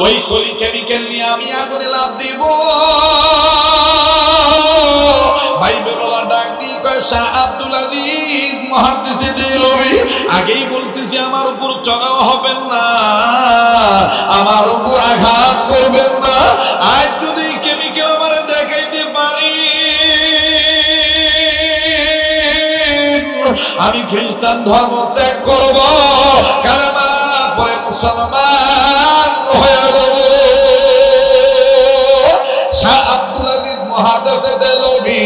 ওই কলি কেমিক্যাল নিয়ে আমি আগুনে লাফ দিব। ভাই বেরোলা ডাক দিয়ে কয়, শাহ আব্দুল আজিজ মুহাদ্দিসে দেলভি, আগেই বলতেছি আমার উপর চড়াও হবেন না, আমার উপর আঘাত করবেন না। আজ যদি কেমিক্যাল আমারে দেখাইতে পারি, আমি খ্রিস্টান ধর্ম ত্যাগ করব, কালেমা পরে মুসলমান হয়ে যাব। শাহ আব্দুল আজিজ মুহাদ্দিসে দেলভি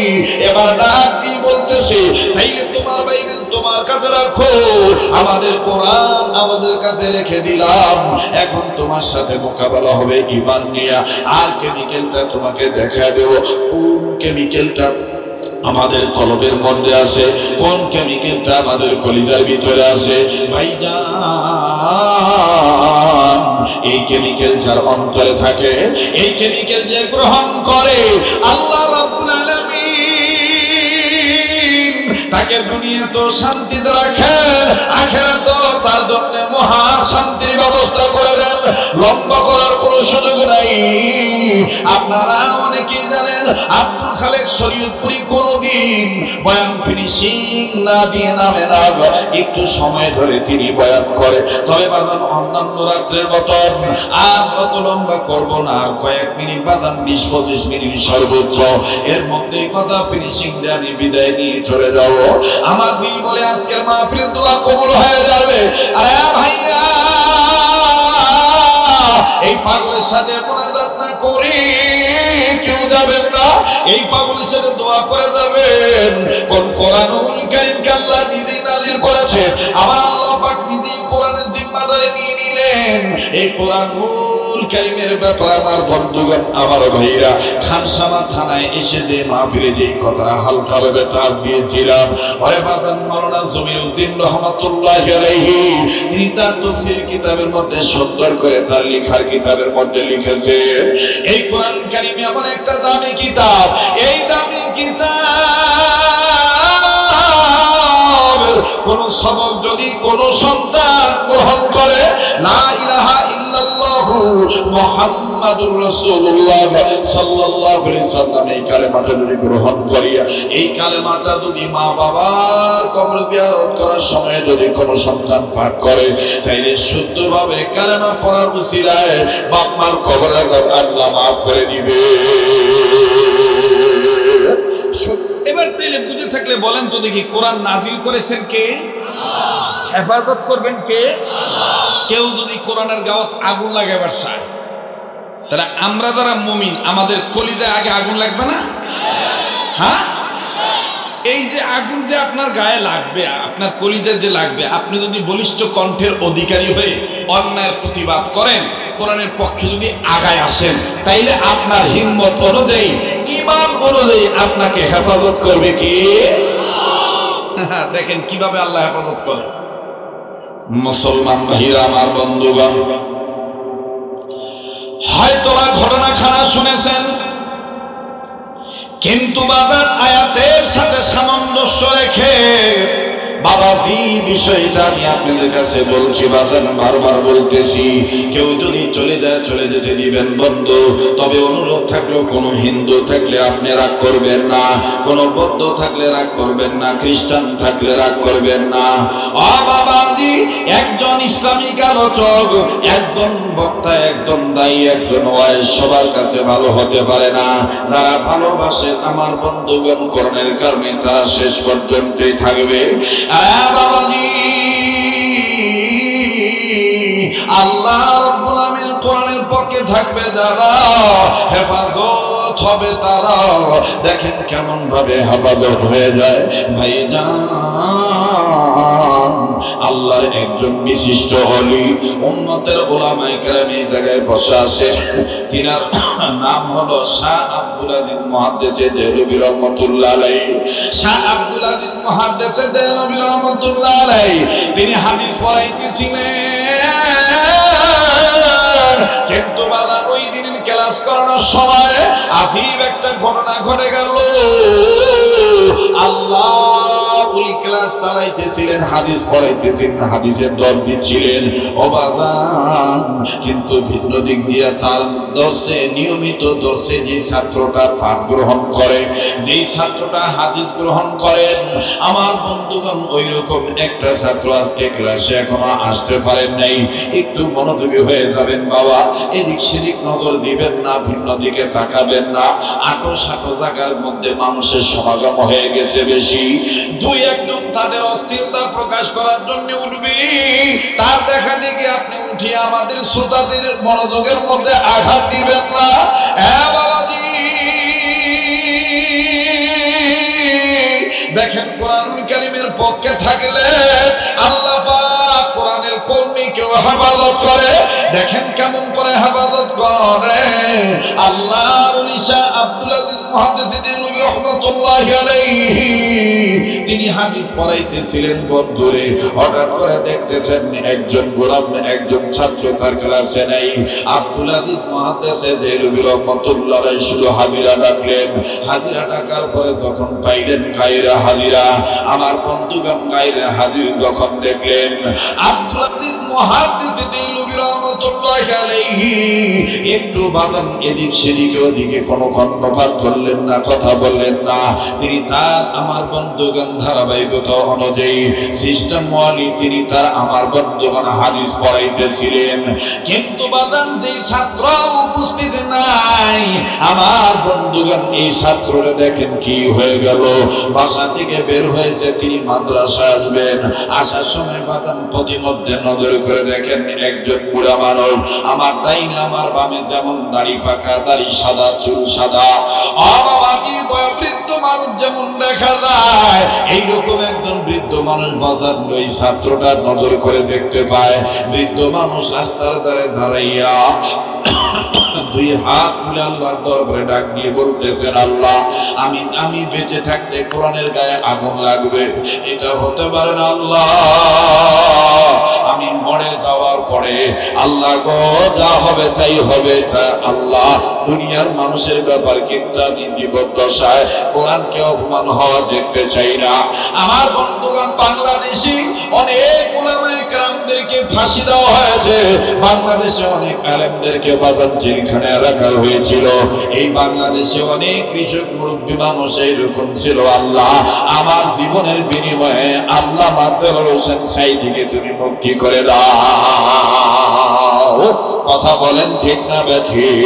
এবার ডাক দিয়ে বলতেছে, তাইলে তোমার বাইবেল তোমার কাছে রাখো, আমাদের কোরআন আমাদের কাছে রেখে দিলাম, এখন তোমার সাথে মোকাবেলা হবে ঈমান নিয়ে। আর কেমিক্যালটা তোমাকে দেখা দেব, কোন কেমিক্যালটা আমাদের কলবের মধ্যে আছে, কোন কেমিক্যালটা আমাদের কলিজার ভিতরে আছে। ভাইজান, এই কেমিক্যাল যার অন্তরে থাকে, এই কেমিক্যাল যে গ্রহণ করে, আল্লাহ রাব্বুল আলামিন তাকে দুনিয়াতে শান্তিতে রাখেন, আখিরাতেও তার জন্য মহা শান্তির ব্যবস্থা করে দেন। লম্বা করার কোনো সুযোগ নাই। আপনারা অনেকেই জানেন, আব্দুল খালেক শরীয়তপুরী কোনদিন বয়ান ফিনিশিং না দিয়ে নামে না, একটু সময় ধরে তিনি বয়ান করে। তবে বাজান অন্যান্য রাত্রের মতন আজ অত লম্বা করব না, আর কয়েক মিনিট বাজান, 20-25 মিনিট সর্বোচ্চ, এর মধ্যে কথা ফিনিশিং দিয়ে আমি বিদায় নিয়ে চলে যাব। আমার দিল বলে আজকের মাহফিলের দোয়া কবুল হয়ে যাবে। আরে ভাইয়া, এই পাগলের সাথে মোনাজাত না করে কেউ যাবেন না, এই পাগলের সাথে দোয়া করে যাবেন। কোন কোরআনুল কারীমকে আল্লাহ নিজেই নাযিল করেছেন, আবার আল্লাহ পাক নিজেই কোরআনের জিম্মাদারি নিয়ে নিলেন। এই কোরআনুল কারীমের ব্যাপারে আমার বন্ধুগণ, আমার ভাইরা, খানসামা থানায় এসে যে মাহফিলে যে কথাটা হালকাভাবে টান দিয়েছিলাম, ওরে বাজান মাওলানা জমিরউদ্দিন রহমাতুল্লাহি আলাইহি, তিনি তার তাফসীর কিতাবের মধ্যে সুন্দর করে তার লেখার কিতাবের মধ্যে লিখেছেন, এই কোরআন কারীম এমন একটা দামি কিতাব, এই দামি কিতাবের কোন সবক যদি কোন সন্তান গ্রহণ করে, লা ইলাহা ইল্লাল্লাহু মুহাম্মাদুর রাসূলুল্লাহ সাল্লাল্লাহু আলাইহি সাল্লাম, এই কালেমাটা যদি গ্রহণ করিয়া, এই কালেমাটা যদি মা বাবার কবর জিয়ারত করার সময় যদি কোন সন্তান পাঠ করে, তাইলে শুদ্ধভাবে কালেমা পড়ার উসিলায় বাপ মার কবর আল্লাহ মাফ করে দিবে। এবার তাইলে বুঝে থাকলে বলেন তো দেখি, কোরআন নাজিল করেছেন কে? আল্লাহ। হেফাজত করবেন কে? আল্লাহ। কেউ যদি কোরআনের গাওয়াত আগুন লাগাবার চায়, তাহলে আমরা যারা মুমিন, আমাদের কলিজায় আগে আগুন লাগবে না? হ্যাঁ, এই যে আগুন যে আপনার গায়ে লাগবে, আপনার কলিজায় যে লাগবে, আপনি যদি বলিষ্ঠ কণ্ঠের অধিকারী হয়ে অন্যায়ের প্রতিবাদ করেন, কোরআনের পক্ষে যদি আগায় আসেন, তাইলে আপনার হিম্মত অনুযায়ী, ঈমান অনুযায়ী আপনাকে হেফাজত করবে কে? দেখেন কিভাবে আল্লাহ হেফাজত করে। মুসলমান ভাইরা আমার, বন্ধুগণ, হয়তোবা ঘটনাখানা শুনেছেন, কিন্তু বাজার আয়াতের সাথে সামঞ্জস্য রেখে বাবাজি বিষয়টা আমি আপনাদের কাছে বলছি, বাজান বারবার বলতেছি, কেউ যদি চলে যায় চলে যেতে দিবেন বন্ধু, তবে অনুরোধ থাকলো, কোনো হিন্দু থাকলে আপনি রাগ করবেন না, কোনো বৌদ্ধ থাকলে রাগ করবেন না, খ্রিস্টান থাকলে রাগ করবেন না। ও বাবাজি, একজন ইসলামিক আলোচক, একজন বক্তা, একজন দায়ী, একজন ওয়াইজ সবার কাছে ভালো হতে পারে না। যারা ভালোবাসে আমার বন্ধুগণ, কোরআনের কারণে তারা শেষ পর্যন্তই থাকবে। বাবাজি, আল্লাহ রাব্বুল আমিন কোরআনের পক্ষে থাকবে যারা, হেফাজত হবে তারা। দেখেন কেমন ভাবে হেফাজত হয়ে যায় ভাইজান। আল্লাহর একজন বিশিষ্ট ওলি, উম্মতের উলামায়ে কেরাম এই জায়গায় বসে আছে, তিনার নাম হলো শাহ আব্দুল আজিজ মুহাদ্দিসে দেহলভী রহমাতুল্লাহ আলাইহি। শাহ আব্দুল আজিজ মুহাদ্দিসে দেহলভী রহমাতুল্লাহ আলাইহি তিনি হাদিস পড়াইতেছিলেন, কিন্তু বাবা ওই দিনের ক্লাস করানোর সময় আজীব একটা ঘটনা ঘটে গেল। আল্লাহ উনি ক্লাস চালাইতেছিলেন, হাদিস পড়াইতেছিলেন, হাদিসের দর্জি ছিলেন ও বাজান। কিন্তু ভিন্ন দিক দিয়ে তার দর্শে, নিয়মিত দর্শে যে ছাত্রটা পাঠ গ্রহণ করে, যেই ছাত্রটা হাদিস গ্রহণ করেন, আমার বন্ধুগণ ওই রকম একটা ছাত্র আজকে ক্লাসে এখনো আসতে পারেন নাই। একটু মনোযোগী হয়ে যাবেন বাবা, এদিক সেদিক নজর দিবেন না, ভিন্ন দিকে তাকাবেন না। আটো সাটো জায়গার মধ্যে মানুষের সমাগম হয়ে গেছে বেশি, দুই একদম তাদের অস্থিরতা প্রকাশ করার জন্য উঠবি, তার দেখা দেখে আপনি উঠিয়ে আমাদের শ্রোতাদের মনোযোগের মধ্যে আঘাত দিবেন না। হ্যাঁ বাবাজি, দেখেন কোরআনুল কারীমের পক্ষে থাকলে আল্লাহ পাক কোরআনের কর্মীকেও হেফাজত করে। দেখেন কেমন করে হেফাজত করে। আল্লাহর ওলি শাহ আব্দুল আজিজ মুহাদ্দিস দেওলভী রাহমাতুল্লাহি আলাইহি, তিনি হাদিস পড়াইতেছিলেন বন্ধুরে, হঠাৎ করে দেখতেছেন একজন গোলাম, একজন ছাত্র তার ক্লাসে নাই। আব্দুল আজিজ মুহাদ্দিস দেওলভী রাহমাতুল্লাহি আলাইহি শুধু হাজিরা ডাকলেন। হাজিরা ডাকার পরে যখন পাইলেন গায়রে হাজিরা, আমার বন্ধুগণ গায়রে হাজির যখন দেখলেন, আব্দুল আজিজ মুহাদ্দিস দেওলভী রাহমাতুল্লাহি আলাইহি একটু বাজান এদিক সেদিক ওদিকে কোনো কর্ণপাত করলেন না, কথা বললেন না। তিনি তার আমার বন্ধুগণ ধারাবাহিকতা অনুযায়ী সিস্টেম ওয়ালি তিনি তার আমার বন্ধুগণ হাদিস পড়াইতেছিলেন। কিন্তু বাজান যেই ছাত্র উপস্থিত নাই, আমার বন্ধুগণ এই ছাত্ররা দেখেন কি হয়ে গেল। বাসা থেকে বের হয়েছে, তিনি মাদ্রাসায় আসবেন, আসার সময় বাজান প্রতিমধ্যে নজর করে দেখেন একজন বুড়া মানুষ, আমার ডাইনে আমার বামে যেমন দাড়ি পাকা, দাড়ি সাদা, চুল সাদা, অবাবাজি বৃদ্ধ মানুষ যেমন দেখা যায়, এইরকম একজন বৃদ্ধ মানুষ বাজার ওই ছাত্রটা নজর করে দেখতে পায়। বৃদ্ধ মানুষ রাস্তার ধারে দাঁড়াইয়া দুই হাত তুলে আল্লাহর দরবারে ডাক দিয়ে বলতেছেন, আল্লাহ আমি বেঁচে থাকতে কোরআনের গায়ে আগুন লাগবে, এটা হতে পারে না আল্লাহ। আমি মরে যাওয়ার পরে আল্লাহ গো যা হবে তাই হবে, তা আল্লাহ দুনিয়ার মানুষের ব্যাপার, কিন্তু আমি জীবদ্দশায় কোরআনকে অপমান হওয়া দেখতে চাই না। আমার বন্ধুগণ বাংলাদেশি অনেক উলামায়ে কেরামদেরকে ফাঁসি দেওয়া হয়েছে, বাংলাদেশে অনেক আলেমদেরকে বাজান জেলখানায় রাখা হয়েছিল। এই বাংলাদেশে অনেক কৃষক মুরব্বী মানুষ এইরকম ছিল। আল্লাহ আমার জীবনের বিনিময়ে আল্লাহ মাদ্দার হোসেন সাইদিকে তুমি মুক্তি করে দাও। কথা বলেন ঠিক না ব্যাঠিক?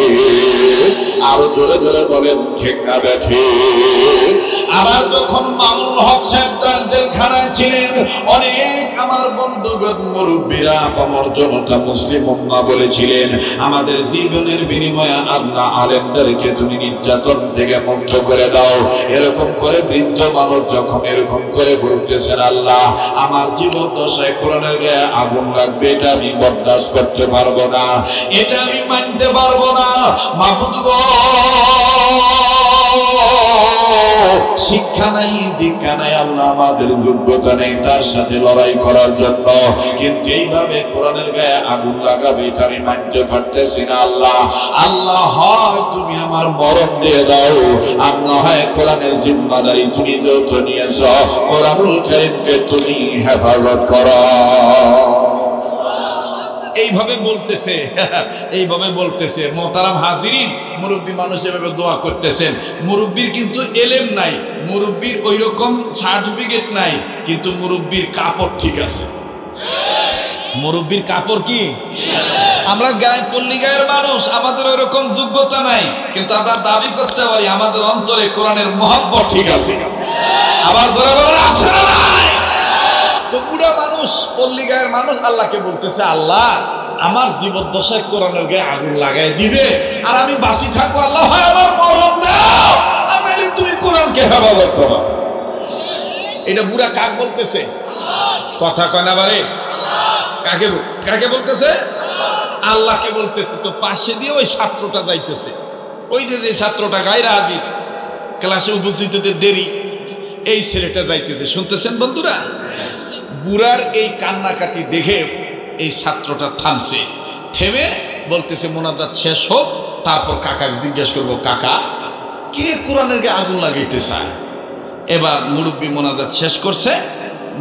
আরো জোরে জোরে বলেন ঠিক না ব্যাঠিক? আবার যখন মামুনুল হক সাহেব তার জেলখানায় ছিলেন, অনেক আমার বন্ধুগণ মুরব্বীরা পামর জনতা মুসলিম উম্মাহ বলেছিলেন, আমাদের জীবনের বিনিময়ে আল্লাহ আলেমদেরকে তুমি নির্যাতন থেকে মুক্ত করে দাও। এরকম করে বৃদ্ধ মানুষ যখন এরকম করে বলতেছেন, আল্লাহ আমার জীবদ্দশায় কোরআনের গায়ে আগুন লাগবে, এটা আমি বরদাস্ত করতে পারবো না, এটা আমি মানতে পারবো না। মাবুদ গো, শিক্ষা নাই, দীক্ষা নাই, আল্লাহ আমাদের যোগ্যতা নেই তার সাথে লড়াই করার জন্য, কিন্তু এইভাবে কোরআনের গায়ে আগুন লাগাবে এটা আমি মানতে পারতেছি না। আল্লাহ আল্লাহ হয় তুমি আমার মরণ দিয়ে দাও, আর না হয় কোরআনের জিম্মাদারি তুমি যেহেতু নিয়েছ, কোরআনুল কারীমকে তুমি হেফাজত করো। এইভাবে বলতেছে, এইভাবে বলতেছে। মোহতারাম হাজিরিন, মুরব্বী মানুষ এভাবে দোয়া করতেছেন। মুরব্বীর কিন্তু এলেম নাই, মুরব্বীর ওই রকম সার্টিফিকেট নাই, কিন্তু মুরব্বীর কাপড় ঠিক আছে। মুরব্বীর কাপড় কি? আমরা গায়ে পল্লী গায়ের মানুষ, আমাদের ওই রকম যোগ্যতা নাই, কিন্তু আমরা দাবি করতে পারি আমাদের অন্তরে কোরআনের মহব্বত ঠিক আছে। আবার জোরে বলেন আছে না নাই? তো বুড়া মানুষ, পল্লী গায়ের মানুষ আল্লাহকে বলতেছে, আল্লাহ আমার জীবদ্দশায় কোরআনের গায়ে আগুন লাগাই দিবে, আর আমি বাঁচি থাকবো, আল্লাহ হয় আমার মরণ দাও, আর নাহলে তুমি কোরআনকে হেফাজত করো। এটা বুড়া কাক বলতেছে? কথা কয় না বারে? কাকে কাকে বলতেছে? আল্লাহকে বলতেছে। তো পাশে দিয়ে ওই ছাত্রটা যাইতেছে, ওই যে ছাত্রটা গায়রে হাজির, ক্লাসে উপস্থিত হতে দেরি, এই ছেলেটা যাইতেছে। শুনতেছেন বন্ধুরা? বুড়ার এই কান্নাকাটি দেখে এই ছাত্রটা থামছে, থেমে বলতেছে মোনাজাত শেষ হোক, তারপর কাকাকে জিজ্ঞেস করবো, কাকা কে কোরআনের গায়ে আগুন লাগাইতে চায়? এবার মুরব্বী মোনাজাত শেষ করছে,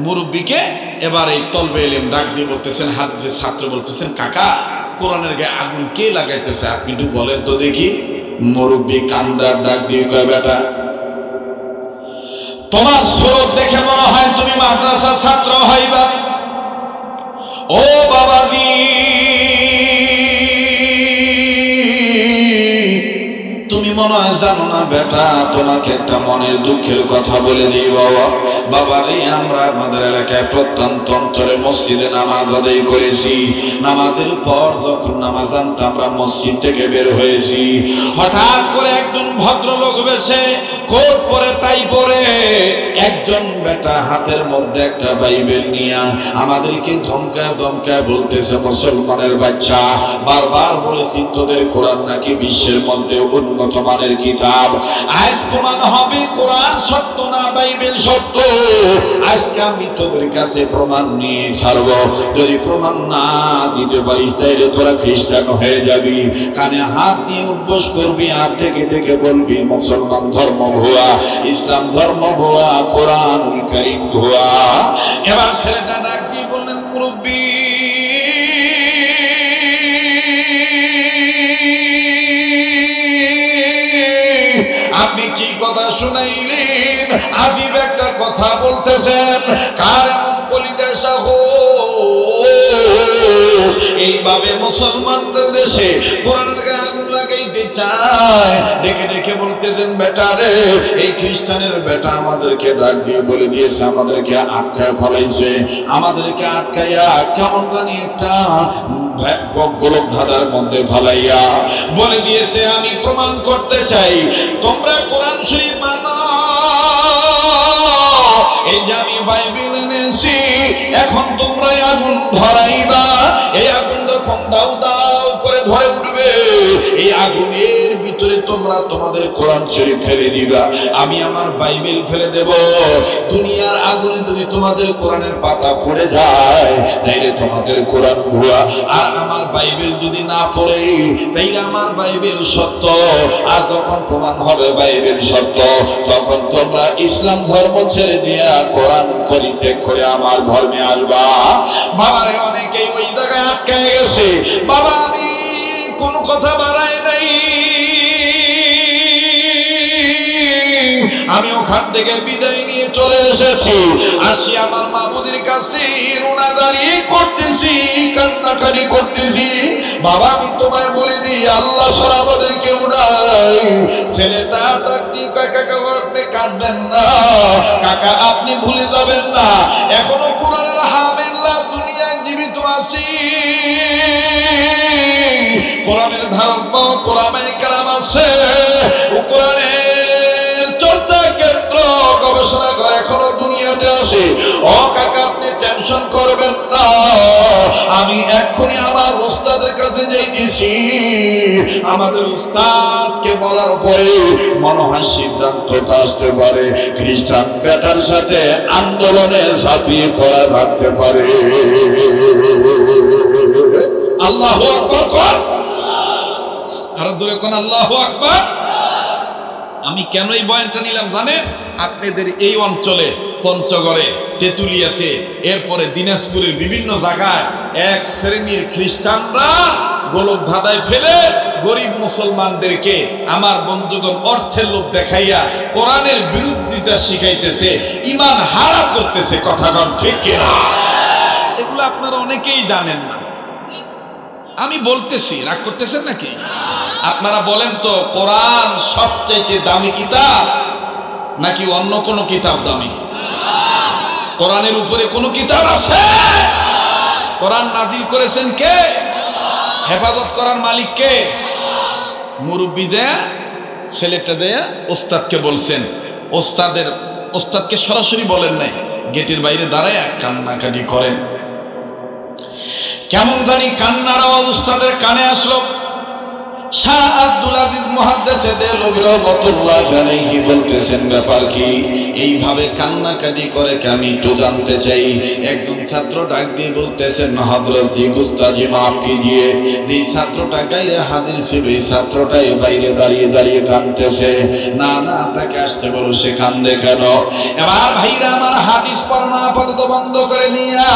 মুরব্বীকে এবার এই তলবে ইলম ডাক দিয়ে বলতেছেন, হাদিসের ছাত্র বলতেছেন, কাকা কোরআনের গায়ে আগুন কে লাগাইতেছে আপনি একটু বলেন তো দেখি। মুরব্বী কান্দার ডাক দিয়ে কয়, বেটা তোমার সুরত দেখে মনে হয় তুমি মাদ্রাসার ছাত্র হইবা। ও বাবাজি, তুমি মনে হয় জানো না বেটা, তোমাকে একটা মনের দুঃখের কথা বলে দিই বাবা। বাবা রে, আমরা আমাদের এলাকায় প্রত্যন্ত অঞ্চলে মসজিদে নামাজ আদায় করেছি। নামাজের পর যখন নামাজ আনতে আমরা মসজিদ থেকে বের হয়েছি, হঠাৎ করে একজন ভদ্রলোক বেশে কোট পরে টাই পরে একজন বেটা হাতের মধ্যে একটা বাইবেল নিয়ে আমাদেরকে ধমকায় ধমকায় বলতেছে, মুসলমানের বাচ্চা বারবার বলেছি তোদের কোরআন নাকি বিশ্বের মধ্যে উন্নত মানের কিতাব। আজ প্রমাণ হবে কোরআন সত্য না বাইবেল সত্য। আজকে আমি তোদের কাছে প্রমাণ নিয়ে ছাড়ব। যদি প্রমাণ না দিতে পারিস তাইলে তোরা খ্রিস্টান হয়ে যাবি। কানে হাত দিয়ে উদ্বোস করবি আর ডেকে ডেকে বলবি মুসলমান ধর্ম ভুয়া, ইসলাম ধর্ম ভুয়া, কোরআন কারীম ভুয়া। এবার ছেলেটা ডাক দিয়ে বললেন, মুরব্বী আপনি কি কথা শুনাইলেন? আজীব একটা কথা বলতেছেন। কার এমন কলিজায় সাহস এইভাবে মুসলমানদের দেশে কোরআনের গায়ে আগুন লাগাইতে চায়? ডেকে ডেকে বলতেছেন, বেটা রে, এই খ্রিস্টানের বেটা আমাদেরকে ডাক দিয়ে বলে দিয়েছে, আমাদেরকে আটকায় ফেলাইছে। আমাদেরকে আটকাইয়া কেমন জানি একটা গোলক ধাঁধার মধ্যে ফেলাইয়া বলে দিয়েছে, আমি প্রমাণ করতে চাই তোমরা কোরআন শরীফ মানো। এই যে আমি বাইবেল এনেছি, এখন তোমরা আগুন ধরাইবা। এই আগুন যখন দাউ দাউ করে ধরে উঠবে, এই আগুনের ভিতরে তোমরা তোমাদের কোরআন শরীফ ফেলে দিবা, আমি আমার বাইবেল ফেলে দেব। দুনিয়ার আগুনে যদি তোমাদের কোরআনের পাতা পড়ে যায় তাইলে তোমাদের কোরআন ভুয়া, আর আমার বাইবেল যদি না পড়ে তাইলে আমার বাইবেল সত্য। আর যখন প্রমাণ হবে বাইবেল সত্য, তখন তোমরা ইসলাম ধর্ম ছেড়ে দিয়ে কোরআন পরিত্যাগ করে আমার ধর্মে আসবা। বাবারে, অনেকেই ওই জায়গায় আটকায় গেছে। বাবা, আমি কোনো কথা বাড়াই নাই, আমি ওখান থেকে বিদায় নিয়ে চলে এসেছি। আসি আমার মাবুদের কাছে রুনাদারি করতেছি, কান্নাকাটি করতেছি। বাবা, আমি তোমায় বলে দিই, আল্লাহ ছাড়া আমাদের কেউ নাই। ছেলেটা ডাক দিয়ে, কাকা আপনি কাঁদবেন না, কাকা আপনি ভুলে যাবেন না, এখনো কোরআনের হাবিল্লাহ দুনিয়ায় জীবিত আছি। কোরআনের ধারক কোরআনায়ে কেরাম আছে, ও কোরআনের চর্চা কেন্দ্র গবেষণা করে এখনো দুনিয়াতে আছে। ও কাকা, আপনি টেনশন করবেন না, আমি এক্ষুনি আমার উস্তাদের কাছে যাইতেছি। আমাদের উস্তাদকে বলার পরে মনে হয় সিদ্ধান্তটা আসতে পারে, খ্রিস্টান বেটার সাথে আন্দোলনে ঝাঁপিয়ে পড়া থাকতে পারে। আল্লাহু আকবার কর, আরো জোরে কোন আল্লাহু আকবার। আমি কেন এই বয়ানটা নিলাম জানেন? আপনাদের এই অঞ্চলে পঞ্চগড়ে, তেতুলিয়াতে, এরপরে দিনাজপুরের বিভিন্ন জায়গায় এক শ্রেণীর খ্রিস্টানরা গোলক ধাঁধায় ফেলে গরিব মুসলমানদেরকে আমার বন্ধুগণ অর্থের লোভ দেখাইয়া কোরআনের বিরোধিতা শিখাইতেছে, ইমান হারা করতেছে। কথা কন ঠিক কিনা? এগুলো আপনারা অনেকেই জানেন না, আমি বলতেছি, রাগ করতেছেন নাকি? আপনারা বলেন তো, কোরআন সবচাইতে দামি কিতাব নাকি অন্য কোনো কিতাব দামি? কোরআনের উপরে কোনো কিতাব আছে? কোরআন নাজিল করেছেন কে? হেফাজত করার মালিক কে? মুরব্বী যায় ছেলেটা যায় ওস্তাদকে বলছেন, ওস্তাদকে সরাসরি বলেন নাই, গেটের বাইরে দাঁড়ায় কান্নাকাটি করেন। কেমন জানি কান্নার আওয়াজ উস্তাদের কানে আসলো। শাহ আব্দুল আজিজ মুহাদ্দিসে দেহলভী রাহমাতুল্লাহি আলাইহি বলতেছেন, ব্যাপার কি? এইভাবে কান্নাকাটি করে কি আমি একটু জানতে চাই। একজন ছাত্র ডাক দিয়ে বলতেছেন, হযরত জি গুস্তাজি মাফ কিজিয়ে। যেই ছাত্রটা গায়রে হাজির ছিল এই ছাত্রটাই বাইরে দাঁড়িয়ে দাঁড়িয়ে কাঁদতেছে। না না, তাকে আসতে বলো, সে কান্দে কেন? এবার ভাইরা আমার, হাদিস পড়ানো আপাতত বন্ধ করে নিয়া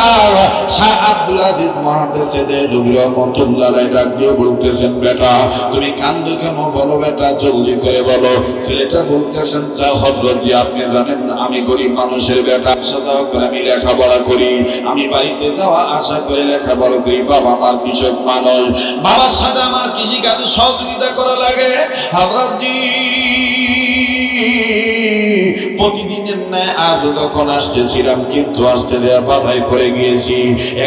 শাহ আব্দুল আজিজ মুহাদ্দিসে দেহলভী রাহমাতুল্লাহি আলাইহি ডাক দিয়ে বলতেছেন, বেটা তুমি কান্দো কেন? বলো বেটা, জলদি করে বলো। ছেলেটা বলতেছেন, তা হযরত জি আপনি জানেন না আমি গরিব মানুষের বেটা, সাজাও করে আমি লেখাপড়া করি, আমি বাড়িতে যাওয়া আশা করে লেখাপড়া করি। বাবা আমার কৃষক মানুষ, বাবার সাথে আমার কৃষি কাজে সহযোগিতা করা লাগে। হযরত জি প্রতিদিনের ন্যায় আজ যখন আসতেছিলাম, কিন্তু আসতে দেয়া বাধায় পড়ে গিয়েছি।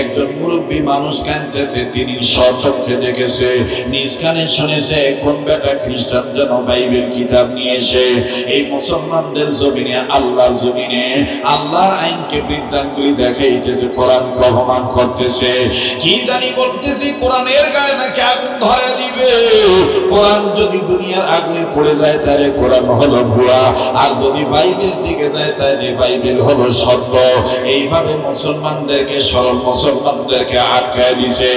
একজন মুরব্বী মানুষ কাঁদতেছে, তিনি স্বচক্ষে দেখেছে, নিজ কানে শুনেছে, কোন বেটা খ্রিস্টান যেন বাইবেল কিতাব নিয়ে এসে এই মুসলমানদের জমিনে, আল্লাহর জমিনে আল্লাহর আইনকে বৃদ্ধাঙ্গুলি দেখাইতেছে, কোরআনকে অপমান করতেছে। কি জানি বলতেছি, কোরআনের গায়ে নাকি আগুন ধরে দিবে। কোরআন যদি দুনিয়ার আগুনে পড়ে যায় তাহলে কোরআন হলো ভুয়া, আর যদি বাইবেল টিকে যায় তাহলে বাইবেল হলো সত্য। এইভাবে মুসলমানদেরকে, সরল মুসলমানদেরকে আটকায় দিছে।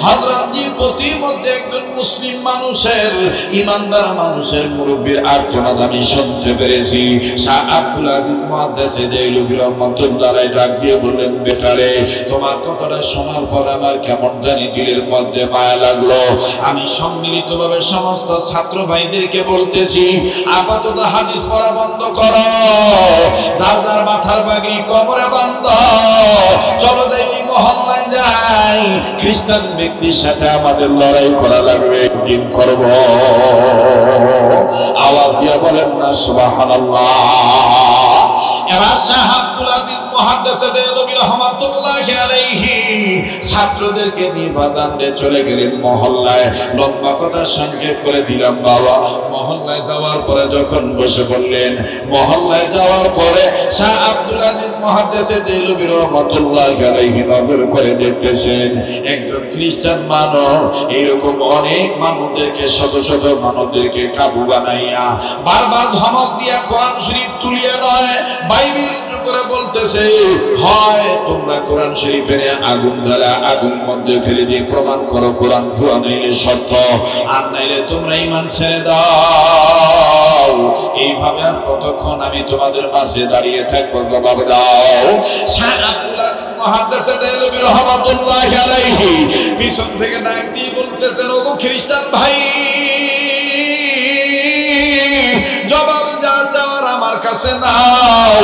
হযরত জি প্রতিমধ্যে একজন মুসলিম মানুষের, ইমানদার মানুষের মুরব্বীর আর্তনাদ আমি শুনতে পেরেছি। শাহ আব্দুল আজিজ মুহাদ্দিসে দেহলভী রাহমাতুল্লাহি আলাইহি ডাক দিয়ে বললেন, বেটারে তোমার কথাটা শোনার পর আমার কেমন জানি দিলের মধ্যে মায়া লাগলো। আমি সম্মিলিতভাবে সমস্ত ছাত্র ভাইদেরকে বলতেছি, আপাতত হাদিস পড়া বন্ধ করো, যার যার মাথার পাগড়ি কোমরে বাঁধো, চলো যাই ওই মহল্লায় যাই, খ্রিস্টান ব্যক্তির সাথে আমাদের লড়াই করা লাগবে, একদিন করব। আওয়াজ দিয়ে বলেন না সুবহানাল্লাহ। এবার শাহ আব্দুল আজিজ মুহাদ্দিসে দেহলভী রাহমাতুল্লাহি আলাইহি ছাত্রদেরকে নিয়ে বাজারে চলে গেলেন মহল্লায়। লম্বা কথা সংক্ষেপ করে দিলাম বাবা। মহল্লায় যাওয়ার পরে যখন বসে পড়লেন, মহল্লায় যাওয়ার পরে শাহ আব্দুল আজিজ মুহাদ্দিসে দেহলভী রাহমাতুল্লাহি আলাইহি নজর করে দেখতেছেন, একজন খ্রিস্টান মানুষ এরকম অনেক মানুষদেরকে, শত শত মানুষদেরকে কাবু বানাইয়া বারবার ধমক দিয়া কোরআন শরীফ তুলিয়ে নয় বাইবেল উঁচু করে বলতেছে, হয় তোমরা কোরআন শরীফে আগুন জ্বালা আগুন মধ্যে ফেলে দিয়ে প্রমাণ করো কোরআন ভুয়া, নাইলে সত্য, আর নাইলে তোমরা ঈমান ছেড়ে দাও। এইভাবে আর কতক্ষণ আমি তোমাদের মাঝে দাঁড়িয়ে থাকবো? জবাব দাও। শাহ আব্দুল আজিজ মুহাদ্দিসে দেহলভী রাহমাতুল্লাহি আলাইহি পিছন থেকে ডাক দিয়ে বলতেছেন, ওগো খ্রিস্টান ভাই, জবাব যা চাওয়ার আমার কাছে নাও।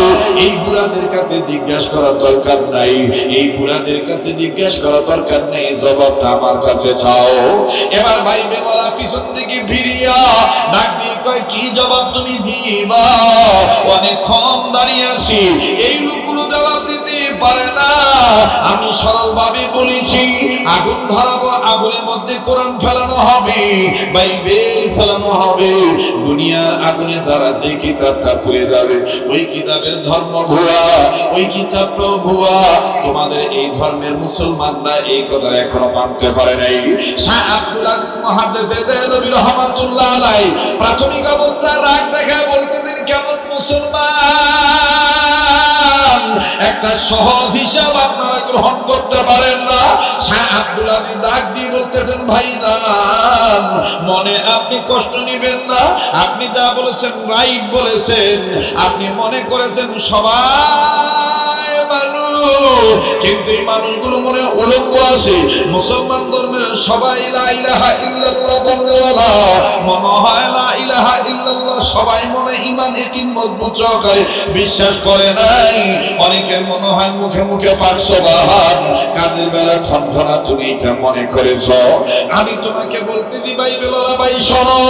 এই বুড়াদের কাছে জিজ্ঞাসা করার দরকার নাই, এই বুড়াদের কাছে জিজ্ঞাসা করার দরকার নেই, জবাবটা আমার কাছে চাও। এবার বাইবেল ওয়ালা পিছন দিকে ফিরিয়া ডাক দিয়ে কয়, কি জবাব তুমি দিবা? অনেকক্ষণ দাঁড়িয়ে আছি, এই লোকগুলো জবাব দিতে পারে না। আমি সরলভাবে বলেছি, আগুন ধরাবো, আগুনের মধ্যে কোরআন ফেলানো হবে, বাইবেল ফেলানো হবে। দুনিয়ার আগুনের দ্বারা যে কিতাবটা পুড়ে যাবে, ওই কিতাবের ধর্ম ভুয়া, ওই কিতাবটাও ভুয়া। তোমাদের এই ধর্মের মুসলমানরা এই কথা এখনো মানতে পারে নাই। শাহ আব্দুল আজিজ মুহাদ্দিসে দেহলভী রাহমাতুল্লাহি আলাইহি প্রাথমিক অবস্থায় রাগ দেখায় বলতেছেন, কেমন মুসলমান? একটা সহজ হিসাব আপনারা গ্রহণ করতে পারেন না। শাহ আব্দুল আজিজ ডাক দিয়ে বলতেছেন, ভাইজান মনে আপনি কষ্ট নেবেন না, আপনি যা বলেছেন রাইট বলেছেন। আপনি মনে করেছেন সবাই মানুষ, কিন্তু এই মানুষগুলো মনে উলঙ্গ আছে। মুসলমান ধর্মের সবাই লা ইলাহা ইল্লাল্লাহ বললেওয়ালা, মনে হয় লা ইলাহা ইল্লাল্লাহ সবাই মনে ঈমান ইয়াকিন মজবুত সহকারে বিশ্বাস করে নাই। অনেকের মনে হয় মুখে মুখে পাঠ সুবহান, কাজের বেলা ঠনঠনা, তুমি এটা মনে করেছো। আমি তোমাকে বলতেছি বাইবেল ওয়ালা ভাই, শোনো,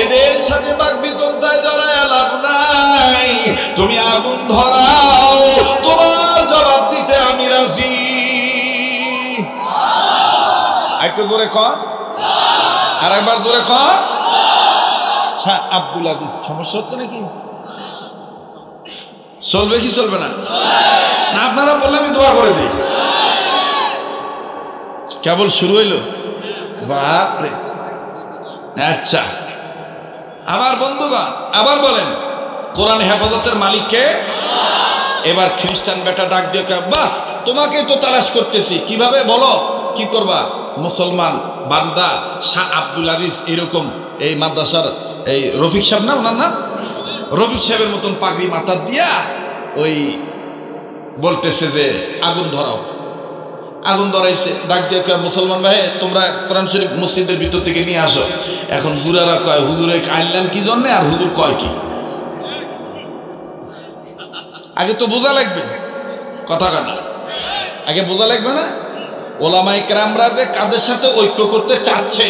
এদের সাথে বাকবিতন্ডায় জড়ায় লাভ নাই। তুমি আগুন ধরাও, তোমার জবাব দিতে আমি রাজি। একটু জোরে কর, আর একবার জোরে কর। শাহ আব্দুল আজিজ, সমস্যা হচ্ছে নাকি? চলবে কি চলবে না? না আপনারা বললে আমি দোয়া করে দিই। কেবল শুরু হইল, বাপরে। আচ্ছা, আবার বন্ধুগণ আবার বলেন, কোরআন হেফাজতের মালিক কে? এবার খ্রিস্টান বেটা ডাক দিয়ে, বাহ, তোমাকে তো তালাশ করতেছি, কিভাবে বলো, কি করবা? মুসলমান বান্দা শাহ আব্দুল আজিজ এরকম এই মাদ্রাসার এই রফিক সাহেব না, ওনার নাম রফিক সাহেবের মতন পাগড়ি মাথা দিয়া ওই বলতেছে যে আগুন ধরাও। আগুন ধরাইছে, ডাক দিয়ে কয়, মুসলমান ভাই তোমরা কোরআন শরীফ মসজিদের ভিতর থেকে নিয়ে আসো। এখন বুড়ারা কয়, হুজুরে আনলেন কি জন্যে, আর হুজুর কয় কি? আগে তো বোঝা লাগবে, কথা কানা আগে বোঝা লাগবে না? ওলামায়ে কেরামরা যে কাদের সাথে ঐক্য করতে চাচ্ছে,